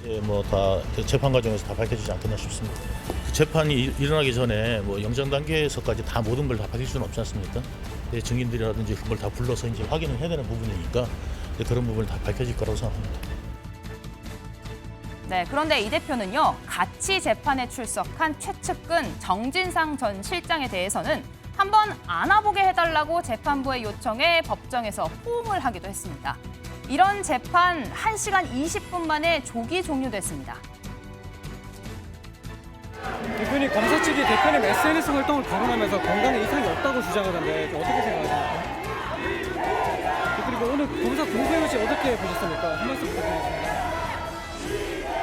Speaker 2: 예, 다 재판 과정에서 다 밝혀지지 않겠나 싶습니다. 그 재판이 일어나기 전에 영장 단계에서까지 다 모든 걸 다 밝힐 수는 없지 않습니까? 증인들이라든지 그걸 다 불러서 이제 확인을 해야 되는 부분이니까 그런 부분을 다 밝혀질 거라고 생각합니다.
Speaker 4: 네, 그런데 이 대표는요, 같이 재판에 출석한 최측근 정진상 전 실장에 대해서는 한번 안아보게 해달라고 재판부에 요청해 법정에서 포옹을 하기도 했습니다. 이런 재판 1시간 20분 만에 조기 종료됐습니다.
Speaker 8: 대표님, 검사 측이 대표님 SNS 활동을 거론하면서 건강에 이상이 없다고 주장하던데 어떻게 생각하십니까? 그리고 오늘 검사 공소현 씨 어떻게 보셨습니까? 한 말씀 부탁드리겠습니다.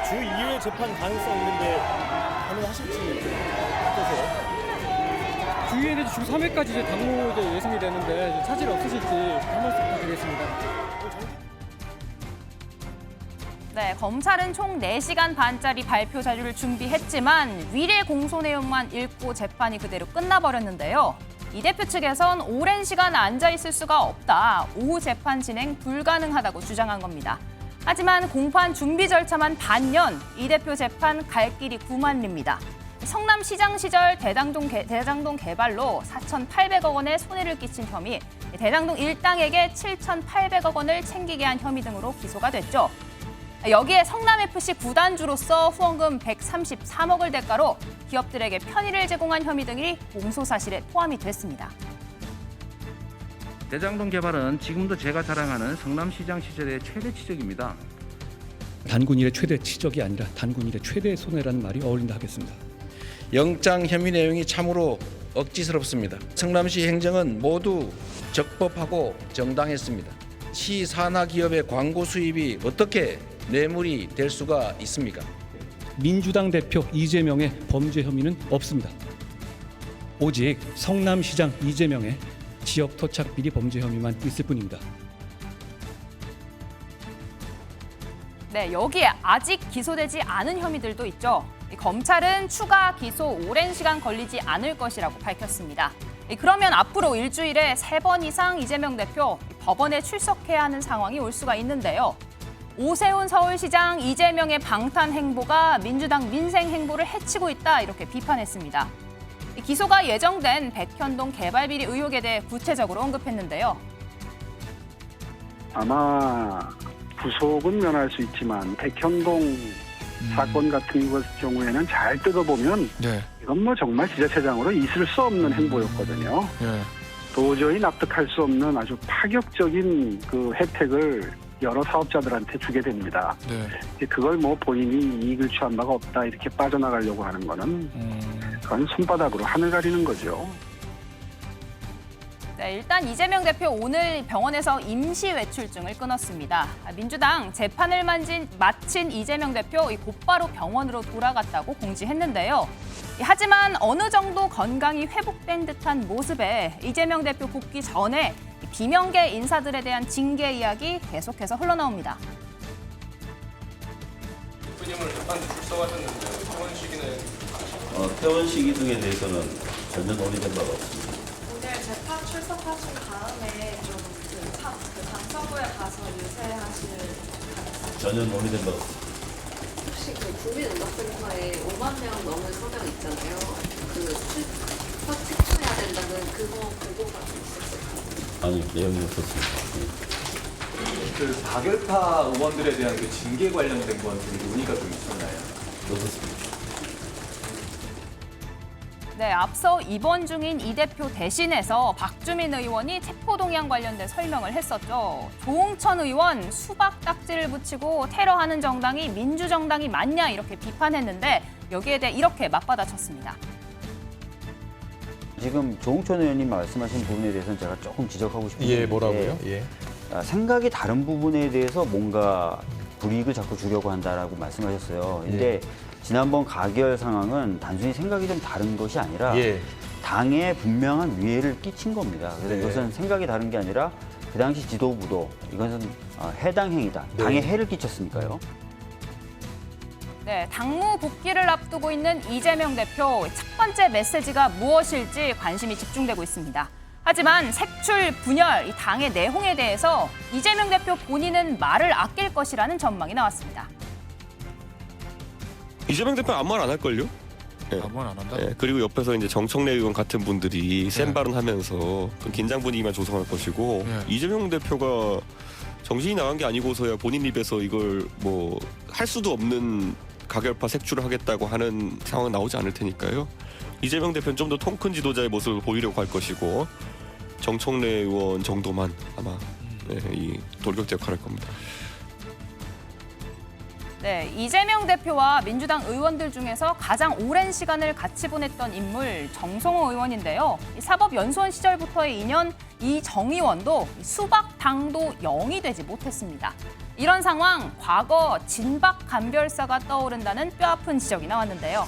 Speaker 2: 주 2회 재판 가능성 있는데 가능하실지 어떠세요?
Speaker 8: 주 2회 내지 주 3회까지 이제 당무 예상이 되는데 차질 없으실지 한 말씀 부탁드리겠습니다.
Speaker 4: 네, 검찰은 총 4시간 반짜리 발표 자료를 준비했지만 위례 공소 내용만 읽고 재판이 그대로 끝나버렸는데요. 이 대표 측에선 오랜 시간 앉아있을 수가 없다. 오후 재판 진행 불가능하다고 주장한 겁니다. 하지만 공판 준비 절차만 반년, 이 대표 재판 갈 길이 구만립니다. 성남시장 시절 대장동 개발로 4,800억 원의 손해를 끼친 혐의, 대장동 일당에게 7,800억 원을 챙기게 한 혐의 등으로 기소가 됐죠. 여기에 성남FC 구단주로서 후원금 133억을 대가로 기업들에게 편의를 제공한 혐의 등이 공소 사실에 포함이 됐습니다.
Speaker 24: 대장동 개발은 지금도 제가 자랑하는 성남시장 시절의 최대 치적입니다.
Speaker 25: 단군 일의 최대 치적이 아니라 단군 일의 최대 손해라는 말이 어울린다 하겠습니다.
Speaker 24: 영장 혐의 내용이 참으로 억지스럽습니다. 성남시 행정은 모두 적법하고 정당했습니다. 시 산하 기업의 광고 수입이 어떻게 뇌물이 될 수가 있습니까?
Speaker 25: 민주당 대표 이재명의 범죄 혐의는 없습니다. 오직 성남시장 이재명의 지역 토착 비리 범죄 혐의만 있을 뿐입니다.
Speaker 4: 네, 여기에 아직 기소되지 않은 혐의들도 있죠. 검찰은 추가 기소 오랜 시간 걸리지 않을 것이라고 밝혔습니다. 그러면 앞으로 일주일에 3번 이상 이재명 대표 법원에 출석해야 하는 상황이 올 수가 있는데요. 오세훈 서울시장 이재명의 방탄 행보가 민주당 민생 행보를 해치고 있다 이렇게 비판했습니다. 기소가 예정된 백현동 개발비리 의혹에 대해 구체적으로 언급했는데요.
Speaker 10: 아마 구속은 면할 수 있지만 백현동 사건 같은 경우에는 잘 뜯어보면 이건 뭐 정말 지자체장으로 있을 수 없는 행보였거든요. 도저히 납득할 수 없는 아주 파격적인 그 혜택을 여러 사업자들한테 주게 됩니다. 그걸 뭐 본인이 이익을 취한 바가 없다 이렇게 빠져나가려고 하는 거는 그건 손바닥으로 하늘 가리는 거죠.
Speaker 4: 네, 일단 이재명 대표 오늘 병원에서 임시 외출증을 끊었습니다. 민주당 재판을 마친 이재명 대표 곧바로 병원으로 돌아갔다고 공지했는데요. 하지만 어느 정도 건강이 회복된 듯한 모습에 이재명 대표 복귀 전에 비명계 인사들에 대한 징계 이야기 계속해서 흘러나옵니다.
Speaker 12: 대표님을 재판에 출석하셨는데 퇴원 시기는?
Speaker 13: 퇴원 시기 등에 대해서는 전혀 논의된 바가 없습니다.
Speaker 15: 오늘 재판 출석하신 다음에 좀 그 강서구에 가서 유세하실 가능성이
Speaker 13: 전혀 논의된 바가 없습니다.
Speaker 15: 혹시 그 국민음악센터에 5만 명 넘는 서명 있잖아요. 그 책출해야 된다는 그거 보고가 있었어요.
Speaker 13: 아니, 내용이 없었습니다.
Speaker 16: 그 가결파 의원들에 대한 그 징계 관련된 건 좀 논의가 좀 있었나요?
Speaker 13: 없었습니다.
Speaker 4: 네, 앞서 입원 중인 이 대표 대신해서 박주민 의원이 체포동의안 관련된 설명을 했었죠. 조홍천 의원 수박 딱지를 붙이고 테러하는 정당이 민주정당이 맞냐 이렇게 비판했는데 여기에 대해 이렇게 맞받아쳤습니다.
Speaker 26: 지금 조홍천 의원님 말씀하신 부분에 대해서는 제가 조금 지적하고 싶은데
Speaker 21: 뭐라고요?
Speaker 26: 생각이 다른 부분에 대해서 뭔가 불이익을 자꾸 주려고 한다라고 말씀하셨어요. 근데 지난번 가결 상황은 단순히 생각이 좀 다른 것이 아니라 당에 분명한 위해를 끼친 겁니다. 그래서 이것은 생각이 다른 게 아니라 그 당시 지도부도 이것은 해당 행위다. 당에 해를 끼쳤으니까요.
Speaker 4: 네, 당무 복귀를 앞두고 있는 이재명 대표 첫 번째 메시지가 무엇일지 관심이 집중되고 있습니다. 하지만 색출, 분열, 이 당의 내홍에 대해서 이재명 대표 본인은 말을 아낄 것이라는 전망이 나왔습니다.
Speaker 27: 이재명 대표는 아무 말 안 할걸요?
Speaker 21: 아무 말 안 한다?
Speaker 27: 그리고 옆에서 이제 정청래 의원 같은 분들이 센 발언하면서 좀 긴장 분위기만 조성할 것이고 이재명 대표가 정신이 나간 게 아니고서야 본인 입에서 이걸 뭐 할 수도 없는 가결파 색출을 하겠다고 하는 상황은 나오지 않을 테니까요. 이재명 대표는 좀 더 통 큰 지도자의 모습을 보이려고 할 것이고 정청래 의원 정도만 아마 이 돌격대 역할을 할 겁니다.
Speaker 4: 네, 이재명 대표와 민주당 의원들 중에서 가장 오랜 시간을 같이 보냈던 인물 정성호 의원인데요. 사법연수원 시절부터의 인연 이 정 의원도 수박당도 0이 되지 못했습니다. 이런 상황, 과거 진박 간별사가 떠오른다는 뼈아픈 지적이 나왔는데요.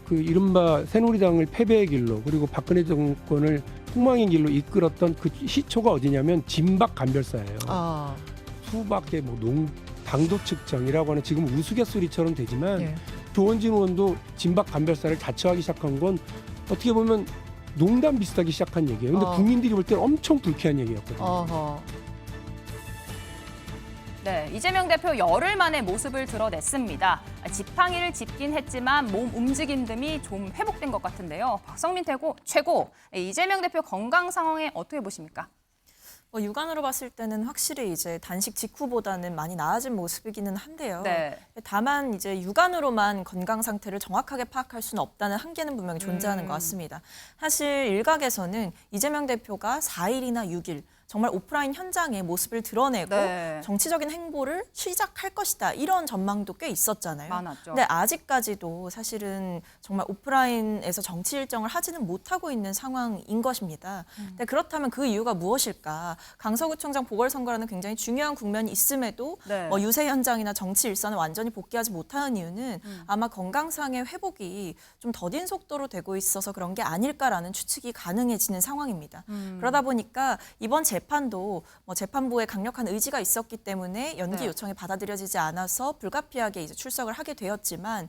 Speaker 28: 그 이른바 새누리당을 패배의 길로 그리고 박근혜 정권을 폭망의 길로 이끌었던 그 시초가 어디냐면 진박 간별사예요. 수박의 뭐 당도측정이라고 하는 지금 우스갯소리처럼 되지만 조원진 의원도 진박 간별사를 자처하기 시작한 건 어떻게 보면 농담 비슷하게 시작한 얘기예요. 근데 국민들이 볼 때는 엄청 불쾌한 얘기였거든요.
Speaker 4: 네, 이재명 대표 열흘 만에 모습을 드러냈습니다. 지팡이를 짚긴 했지만 몸 움직임 등이 좀 회복된 것 같은데요. 박성민 최고, 이재명 대표 건강 상황에 어떻게 보십니까?
Speaker 6: 육안으로 봤을 때는 확실히 이제 단식 직후보다는 많이 나아진 모습이기는 한데요. 다만 이제 육안으로만 건강 상태를 정확하게 파악할 수는 없다는 한계는 분명히 존재하는 것 같습니다. 사실 일각에서는 이재명 대표가 4일이나 6일 정말 오프라인 현장의 모습을 드러내고 정치적인 행보를 시작할 것이다. 이런 전망도 꽤 있었잖아요.
Speaker 4: 많았죠.
Speaker 6: 근데 아직까지도 사실은 정말 오프라인에서 정치 일정을 하지는 못하고 있는 상황인 것입니다. 근데 그렇다면 그 이유가 무엇일까? 강서구청장 보궐선거라는 굉장히 중요한 국면이 있음에도 뭐 유세 현장이나 정치 일선에 완전히 복귀하지 못하는 이유는 아마 건강상의 회복이 좀 더딘 속도로 되고 있어서 그런 게 아닐까라는 추측이 가능해지는 상황입니다. 그러다 보니까 이번 재판도 뭐 재판부에 강력한 의지가 있었기 때문에 연기 요청이 받아들여지지 않아서 불가피하게 이제 출석을 하게 되었지만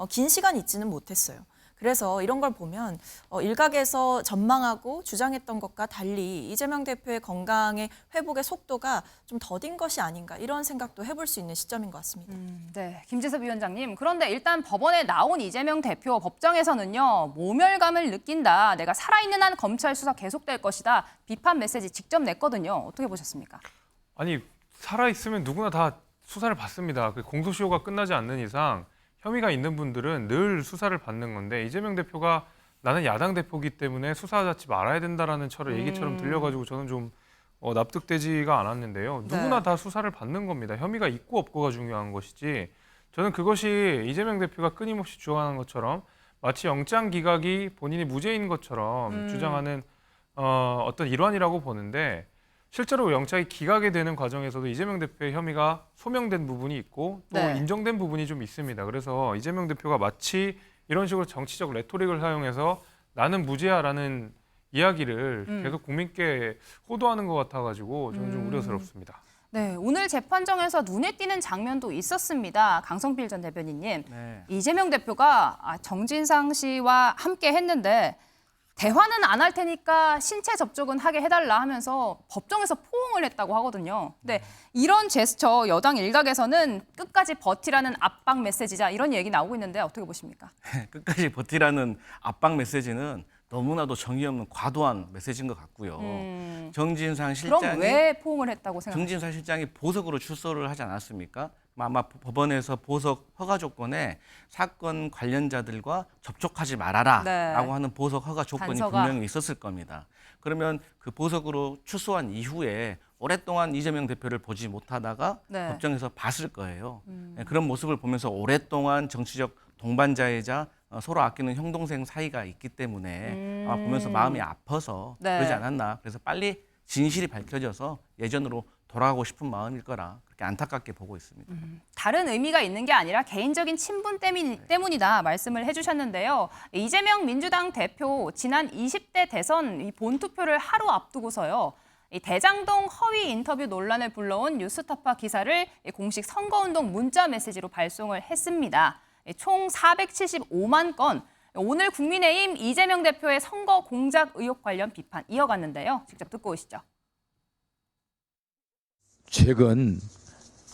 Speaker 6: 긴 시간 있지는 못했어요. 그래서 이런 걸 보면 일각에서 전망하고 주장했던 것과 달리 이재명 대표의 건강의 회복의 속도가 좀 더딘 것이 아닌가 이런 생각도 해볼 수 있는 시점인 것 같습니다.
Speaker 4: 네, 김재섭 위원장님. 그런데 일단 법원에 나온 이재명 대표 법정에서는요. 모멸감을 느낀다. 내가 살아있는 한 검찰 수사 계속될 것이다. 비판 메시지 직접 냈거든요. 어떻게 보셨습니까?
Speaker 7: 아니 살아있으면 누구나 다 수사를 받습니다. 그 공소시효가 끝나지 않는 이상 혐의가 있는 분들은 늘 수사를 받는 건데 이재명 대표가 나는 야당 대표이기 때문에 수사받지 말아야 된다라는 얘기처럼 들려가지고 저는 좀 납득되지가 않았는데요. 누구나 다 수사를 받는 겁니다. 혐의가 있고 없고가 중요한 것이지 저는 그것이 이재명 대표가 끊임없이 주장하는 것처럼 마치 영장 기각이 본인이 무죄인 것처럼 주장하는 어떤 일환이라고 보는데 실제로 영장이 기각이 되는 과정에서도 이재명 대표의 혐의가 소명된 부분이 있고 또 인정된 부분이 좀 있습니다. 그래서 이재명 대표가 마치 이런 식으로 정치적 레토릭을 사용해서 나는 무죄야라는 이야기를 계속 국민께 호도하는 것 같아가지고 저는 좀 우려스럽습니다.
Speaker 4: 네, 오늘 재판정에서 눈에 띄는 장면도 있었습니다. 강성필 전 대변인님. 이재명 대표가 정진상 씨와 함께 했는데 대화는 안 할 테니까 신체 접촉은 하게 해달라 하면서 법정에서 포옹을 했다고 하거든요. 근데 이런 제스처 여당 일각에서는 끝까지 버티라는 압박 메시지자 이런 얘기 나오고 있는데 어떻게 보십니까?
Speaker 5: 끝까지 버티라는 압박 메시지는 너무나도 정의 없는 과도한 메시지인 것 같고요. 정진상 실장이
Speaker 4: 그럼 왜 포옹을 했다고 생각하세요?
Speaker 5: 정진상 실장이 보석으로 출소를 하지 않았습니까? 아마 법원에서 보석 허가 조건에 사건 관련자들과 접촉하지 말아라라고 하는 보석 허가 조건이 분명히 있었을 겁니다. 그러면 그 보석으로 출소한 이후에 오랫동안 이재명 대표를 보지 못하다가 법정에서 봤을 거예요. 그런 모습을 보면서 오랫동안 정치적 동반자이자 서로 아끼는 형동생 사이가 있기 때문에 아마 보면서 마음이 아파서 그러지 않았나. 그래서 빨리 진실이 밝혀져서 예전으로 돌아가고 싶은 마음일 거라 그렇게 안타깝게 보고 있습니다.
Speaker 4: 다른 의미가 있는 게 아니라 개인적인 친분 때문이다 말씀을 해주셨는데요. 이재명 민주당 대표 지난 20대 대선 본투표를 하루 앞두고서요. 이 대장동 허위 인터뷰 논란을 불러온 뉴스타파 기사를 공식 선거운동 문자 메시지로 발송을 했습니다. 총 475만 건. 오늘 국민의힘 이재명 대표의 선거 공작 의혹 관련 비판 이어갔는데요. 직접 듣고 오시죠.
Speaker 3: 최근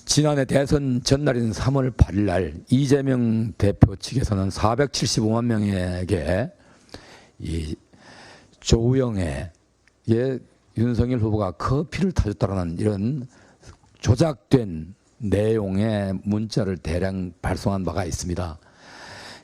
Speaker 3: 지난해 대선 전날인 3월 8일 날 이재명 대표 측에서는 475만 명에게 이 조우영에게 윤석열 후보가 커피를 타줬다는 이런 조작된 내용의 문자를 대량 발송한 바가 있습니다.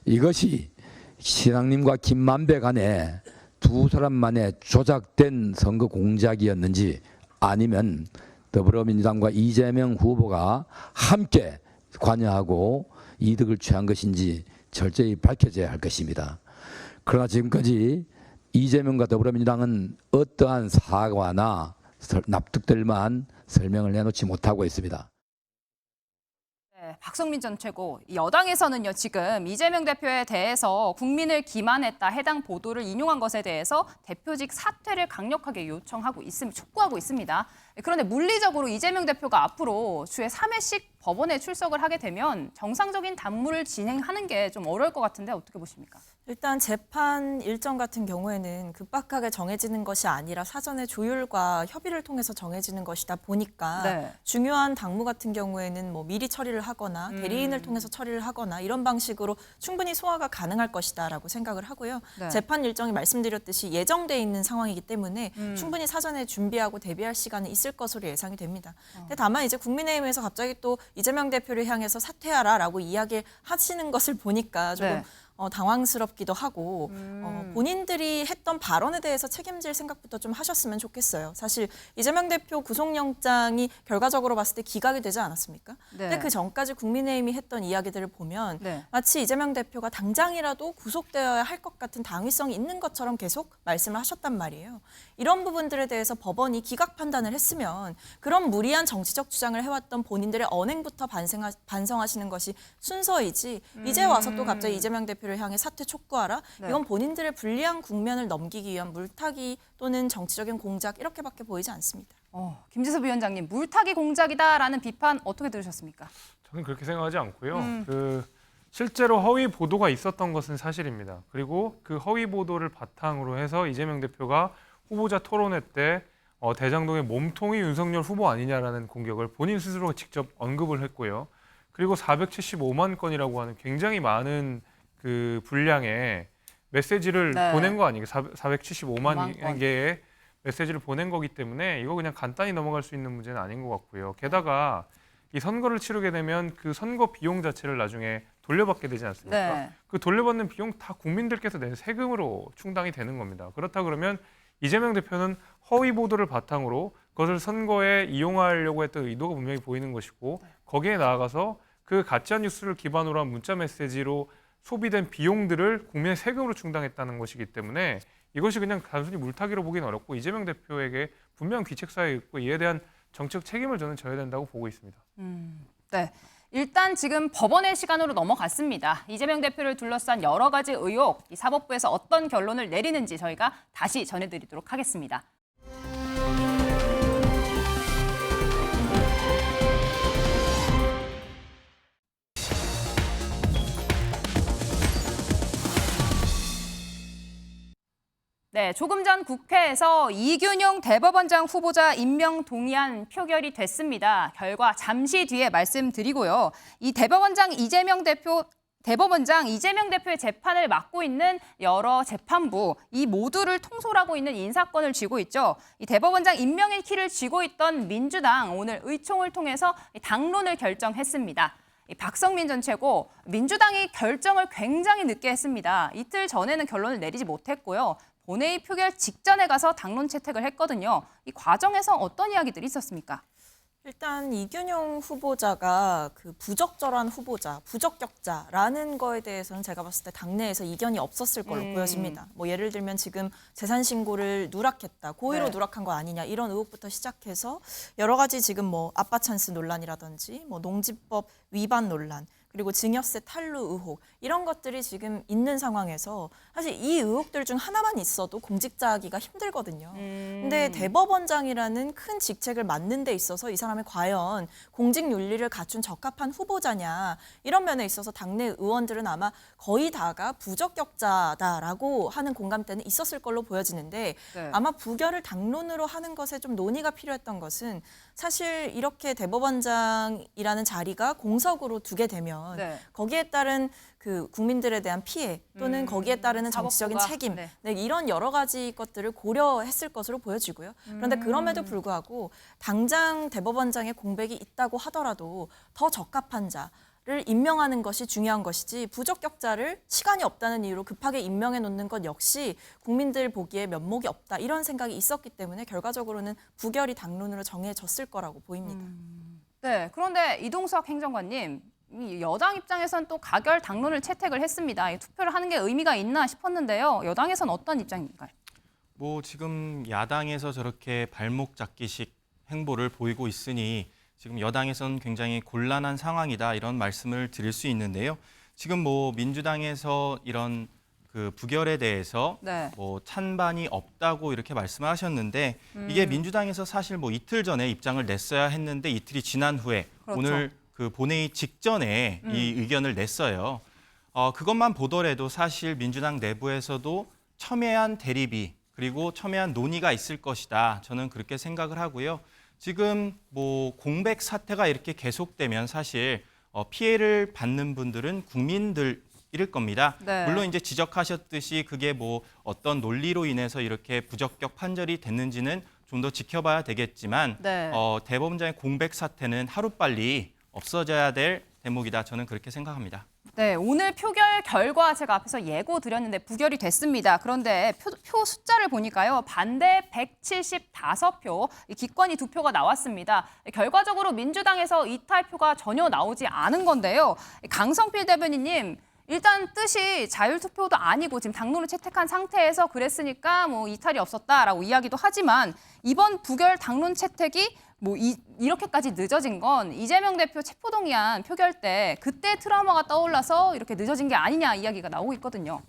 Speaker 3: 이것이 신앙님과 김만배 간에 두 사람만의 조작된 선거 공작이었는지 아니면 더불어민주당과 이재명 후보가 함께 관여하고 이득을 취한 것인지 철저히 밝혀져야 할 것입니다. 그러나 지금까지 이재명과 더불어민주당은 어떠한 사과나 납득될 만한 설명을 내놓지 못하고 있습니다.
Speaker 4: 박성민 전 최고, 여당에서는요 지금 이재명 대표에 대해서 국민을 기만했다 해당 보도를 인용한 것에 대해서 대표직 사퇴를 강력하게 촉구하고 있습니다. 그런데 물리적으로 이재명 대표가 앞으로 주에 3회씩 법원에 출석을 하게 되면 정상적인 단무를 진행하는 게 좀 어려울 것 같은데 어떻게 보십니까?
Speaker 6: 일단 재판 일정 같은 경우에는 급박하게 정해지는 것이 아니라 사전에 조율과 협의를 통해서 정해지는 것이다 보니까 중요한 당무 같은 경우에는 뭐 미리 처리를 하거나 대리인을 통해서 처리를 하거나 이런 방식으로 충분히 소화가 가능할 것이다라고 생각을 하고요. 재판 일정이 말씀드렸듯이 예정돼 있는 상황이기 때문에 충분히 사전에 준비하고 대비할 시간은 있을 것으로 예상이 됩니다. 근데 다만 이제 국민의힘에서 갑자기 또 이재명 대표를 향해서 사퇴하라라고 이야기하시는 것을 보니까 조금 당황스럽기도 하고 본인들이 했던 발언에 대해서 책임질 생각부터 좀 하셨으면 좋겠어요. 사실 이재명 대표 구속영장이 결과적으로 봤을 때 기각이 되지 않았습니까? 근데 그 전까지 국민의힘이 했던 이야기들을 보면 마치 이재명 대표가 당장이라도 구속되어야 할 것 같은 당위성이 있는 것처럼 계속 말씀을 하셨단 말이에요. 이런 부분들에 대해서 법원이 기각 판단을 했으면 그런 무리한 정치적 주장을 해왔던 본인들의 언행부터 반성하시는 것이 순서이지 이제 와서 또 갑자기 이재명 대표를 향해 사퇴 촉구하라? 이건 본인들의 불리한 국면을 넘기기 위한 물타기 또는 정치적인 공작 이렇게밖에 보이지 않습니다.
Speaker 4: 김지섭 위원장님, 물타기 공작이다라는 비판 어떻게 들으셨습니까?
Speaker 7: 저는 그렇게 생각하지 않고요. 실제로 허위 보도가 있었던 것은 사실입니다. 그리고 그 허위 보도를 바탕으로 해서 이재명 대표가 후보자 토론회 때 대장동의 몸통이 윤석열 후보 아니냐라는 공격을 본인 스스로 직접 언급을 했고요. 그리고 475만 건이라고 하는 굉장히 많은 그 분량의 메시지를 보낸 거 아니에요. 475만 개의 메시지를 보낸 거기 때문에 이거 그냥 간단히 넘어갈 수 있는 문제는 아닌 것 같고요. 게다가 이 선거를 치르게 되면 그 선거 비용 자체를 나중에 돌려받게 되지 않습니까? 그 돌려받는 비용 다 국민들께서 낸 세금으로 충당이 되는 겁니다. 그렇다 그러면 이재명 대표는 허위 보도를 바탕으로 그것을 선거에 이용하려고 했던 의도가 분명히 보이는 것이고 거기에 나아가서 그 가짜 뉴스를 기반으로 한 문자 메시지로 소비된 비용들을 국민의 세금으로 충당했다는 것이기 때문에 이것이 그냥 단순히 물타기로 보기는 어렵고 이재명 대표에게 분명 귀책사에 있고 이에 대한 정책 책임을 저는 져야 된다고 보고 있습니다.
Speaker 4: 네. 일단 지금 법원의 시간으로 넘어갔습니다. 이재명 대표를 둘러싼 여러 가지 의혹, 이 사법부에서 어떤 결론을 내리는지 저희가 다시 전해드리도록 하겠습니다. 네, 조금 전 국회에서 이균용 대법원장 후보자 임명 동의안 표결이 됐습니다. 결과 잠시 뒤에 말씀드리고요. 이 대법원장 이재명 대표의 재판을 맡고 있는 여러 재판부, 이 모두를 통솔하고 있는 인사권을 쥐고 있죠. 이 대법원장 임명의 키를 쥐고 있던 민주당, 오늘 의총을 통해서 당론을 결정했습니다. 박성민 전 최고, 민주당이 결정을 굉장히 늦게 했습니다. 이틀 전에는 결론을 내리지 못했고요. 본회의 표결 직전에 가서 당론 채택을 했거든요. 이 과정에서 어떤 이야기들이 있었습니까?
Speaker 6: 일단 이균용 후보자가 그 부적절한 후보자, 부적격자라는 거에 대해서는 제가 봤을 때 당내에서 이견이 없었을 걸로 보여집니다. 뭐 예를 들면 지금 재산 신고를 누락했다, 고의로 누락한 거 아니냐 이런 의혹부터 시작해서 여러 가지 지금 뭐 아빠 찬스 논란이라든지 뭐 농지법 위반 논란, 그리고 증여세 탈루 의혹 이런 것들이 지금 있는 상황에서 사실 이 의혹들 중 하나만 있어도 공직자 하기가 힘들거든요. 근데 대법원장이라는 큰 직책을 맡는 데 있어서 이 사람이 과연 공직 윤리를 갖춘 적합한 후보자냐 이런 면에 있어서 당내 의원들은 아마 거의 다가 부적격자다라고 하는 공감대는 있었을 걸로 보여지는데 아마 부결을 당론으로 하는 것에 좀 논의가 필요했던 것은 사실 이렇게 대법원장이라는 자리가 공석으로 두게 되면 거기에 따른 그 국민들에 대한 피해 또는 거기에 따르는 정치적인 책임 이런 여러 가지 것들을 고려했을 것으로 보여지고요. 그런데 그럼에도 불구하고 당장 대법원장의 공백이 있다고 하더라도 더 적합한 자를 임명하는 것이 중요한 것이지 부적격자를 시간이 없다는 이유로 급하게 임명해 놓는 것 역시 국민들 보기에 면목이 없다 이런 생각이 있었기 때문에 결과적으로는 부결이 당론으로 정해졌을 거라고 보입니다.
Speaker 4: 네, 그런데 이동석 행정관님, 여당 입장에서는 또 가결 당론을 채택을 했습니다. 투표를 하는 게 의미가 있나 싶었는데요. 여당에서는 어떤 입장인가요?
Speaker 11: 뭐 지금 야당에서 저렇게 발목 잡기식 행보를 보이고 있으니 지금 여당에서는 굉장히 곤란한 상황이다 이런 말씀을 드릴 수 있는데요. 지금 뭐 민주당에서 이런 그 부결에 대해서 뭐 찬반이 없다고 이렇게 말씀하셨는데 이게 민주당에서 사실 뭐 이틀 전에 입장을 냈어야 했는데 이틀이 지난 후에 오늘 그 본회의 직전에 이 의견을 냈어요. 그것만 보더라도 사실 민주당 내부에서도 첨예한 대립이 그리고 첨예한 논의가 있을 것이다. 저는 그렇게 생각을 하고요. 지금 뭐 공백 사태가 이렇게 계속되면 사실 피해를 받는 분들은 국민들일 겁니다. 물론 이제 지적하셨듯이 그게 뭐 어떤 논리로 인해서 이렇게 부적격 판결이 됐는지는 좀 더 지켜봐야 되겠지만 대법원장의 공백 사태는 하루빨리 없어져야 될 대목이다. 저는 그렇게 생각합니다.
Speaker 4: 네, 오늘 표결 결과 제가 앞에서 예고 드렸는데 부결이 됐습니다. 그런데 표 숫자를 보니까요. 반대 175표, 기권이 2표가 나왔습니다. 결과적으로 민주당에서 이탈표가 전혀 나오지 않은 건데요. 강성필 대변인님, 일단 뜻이 자율투표도 아니고 지금 당론을 채택한 상태에서 그랬으니까 뭐 이탈이 없었다라고 이야기도 하지만 이번 부결 당론 채택이 뭐 이렇게까지 늦어진 건 이재명 대표 체포동의안 표결 때 그때 트라우마가 떠올라서 이렇게 늦어진 게 아니냐 이야기가 나오고 있거든요.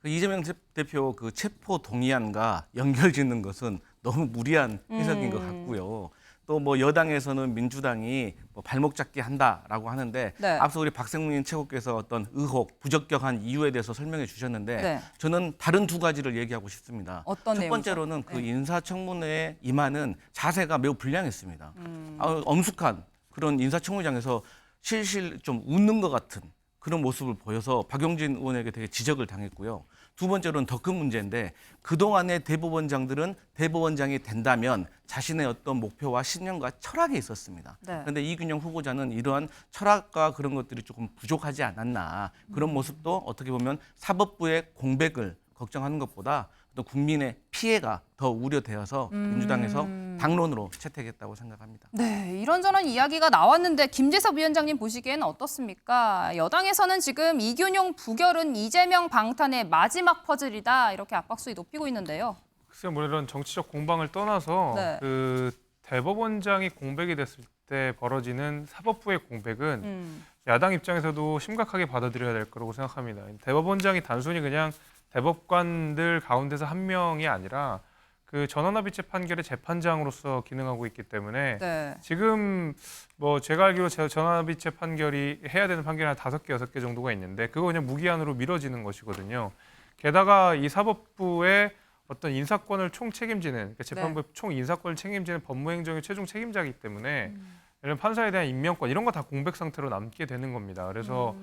Speaker 5: 이재명 대표 그 체포동의안과 연결짓는 것은 너무 무리한 해석인 것 같고요. 또 뭐 여당에서는 민주당이 뭐 발목 잡기 한다라고 하는데
Speaker 4: 네.
Speaker 5: 앞서 우리 박생민 최고께서 어떤 의혹, 부적격한 이유에 대해서 설명해 주셨는데
Speaker 4: 네.
Speaker 5: 저는 다른 두 가지를 얘기하고 싶습니다.
Speaker 4: 어떤
Speaker 5: 첫
Speaker 4: 내용이죠?
Speaker 5: 번째로는 그 인사청문회에 임하는 자세가 매우 불량했습니다. 엄숙한 그런 인사청문장에서 실실 좀 웃는 것 같은 그런 모습을 보여서 박용진 의원에게 되게 지적을 당했고요. 두 번째로는 더 큰 문제인데 그동안의 대법원장들은 대법원장이 된다면 자신의 어떤 목표와 신념과 철학이 있었습니다.
Speaker 4: 네.
Speaker 5: 그런데 이균영 후보자는 이러한 철학과 그런 것들이 조금 부족하지 않았나. 그런 모습도 어떻게 보면 사법부의 공백을 걱정하는 것보다 또 국민의 피해가 더 우려되어서 민주당에서 당론으로 채택했다고 생각합니다.
Speaker 4: 네, 이런저런 이야기가 나왔는데 김재섭 위원장님 보시기에는 어떻습니까? 여당에서는 지금 이균용 부결은 이재명 방탄의 마지막 퍼즐이다 이렇게 압박수위 높이고 있는데요.
Speaker 7: 글쎄요, 뭐 이런 정치적 공방을 떠나서
Speaker 4: 네.
Speaker 7: 그 대법원장이 공백이 됐을 때 벌어지는 사법부의 공백은 야당 입장에서도 심각하게 받아들여야 될 거라고 생각합니다. 대법원장이 단순히 그냥 대법관들 가운데서 한 명이 아니라 그 전원합의체 판결의 재판장으로서 기능하고 있기 때문에
Speaker 4: 네.
Speaker 7: 지금 뭐 제가 알기로 전원합의체 판결이 해야 되는 판결이 한 5개, 6개 정도가 있는데 그거 그냥 무기한으로 미뤄지는 것이거든요. 게다가 이 사법부의 어떤 인사권을 총 책임지는 그러니까 재판부의 총 인사권을 책임지는 법무행정의 최종 책임자이기 때문에 이런 판사에 대한 임명권 이런 거 다 공백 상태로 남게 되는 겁니다. 그래서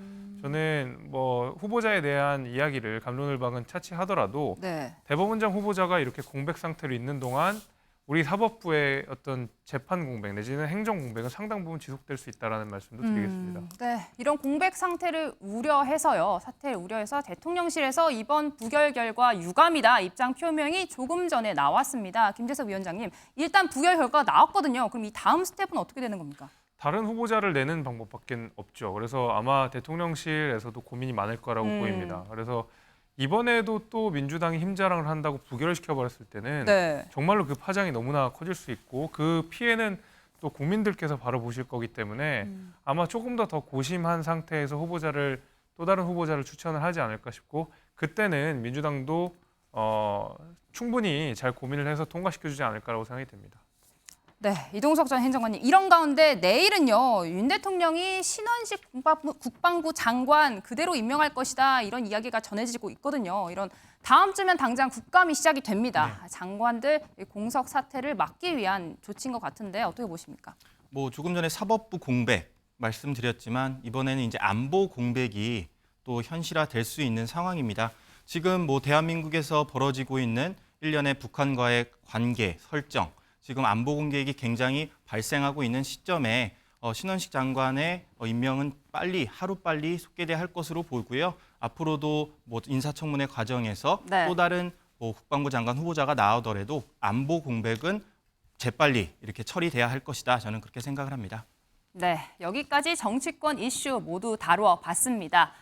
Speaker 7: 저는 뭐 후보자에 대한 이야기를 갑론을박은 차치하더라도
Speaker 4: 네.
Speaker 7: 대법원장 후보자가 이렇게 공백 상태로 있는 동안 우리 사법부의 어떤 재판 공백 내지는 행정 공백은 상당 부분 지속될 수 있다라는 말씀도 드리겠습니다.
Speaker 4: 네, 이런 공백 상태를 우려해서요. 사태를 우려해서 대통령실에서 이번 부결 결과 유감이다 입장 표명이 조금 전에 나왔습니다. 김재섭 위원장님, 일단 부결 결과가 나왔거든요. 그럼 이 다음 스텝은 어떻게 되는 겁니까?
Speaker 7: 다른 후보자를 내는 방법밖에 없죠. 그래서 아마 대통령실에서도 고민이 많을 거라고 보입니다. 그래서 이번에도 또 민주당이 힘자랑을 한다고 부결시켜버렸을 때는
Speaker 4: 네.
Speaker 7: 정말로 그 파장이 너무나 커질 수 있고 그 피해는 또 국민들께서 바로 보실 거기 때문에 아마 조금 더 고심한 상태에서 또 다른 후보자를 추천을 하지 않을까 싶고 그때는 민주당도 충분히 잘 고민을 해서 통과시켜주지 않을까라고 생각이 됩니다.
Speaker 4: 네, 이동석 전 행정관님. 이런 가운데 내일은요. 윤 대통령이 신원식 국방부 장관 그대로 임명할 것이다. 이런 이야기가 전해지고 있거든요. 이런 다음 주면 당장 국감이 시작이 됩니다. 네. 장관들 공석 사태를 막기 위한 조치인 것 같은데 어떻게 보십니까?
Speaker 11: 뭐 조금 전에 사법부 공백 말씀드렸지만 이번에는 이제 안보 공백이 또 현실화될 수 있는 상황입니다. 지금 뭐 대한민국에서 벌어지고 있는 일련의 북한과의 관계 설정 지금 안보 공백이 굉장히 발생하고 있는 시점에 신원식 장관의 임명은 하루빨리 속개돼야 할 것으로 보고요. 앞으로도 뭐 인사청문회 과정에서 또 다른 뭐 국방부 장관 후보자가 나오더라도 안보 공백은 재빨리 이렇게 처리돼야 할 것이다. 저는 그렇게 생각을 합니다.
Speaker 4: 네, 여기까지 정치권 이슈 모두 다루어 봤습니다.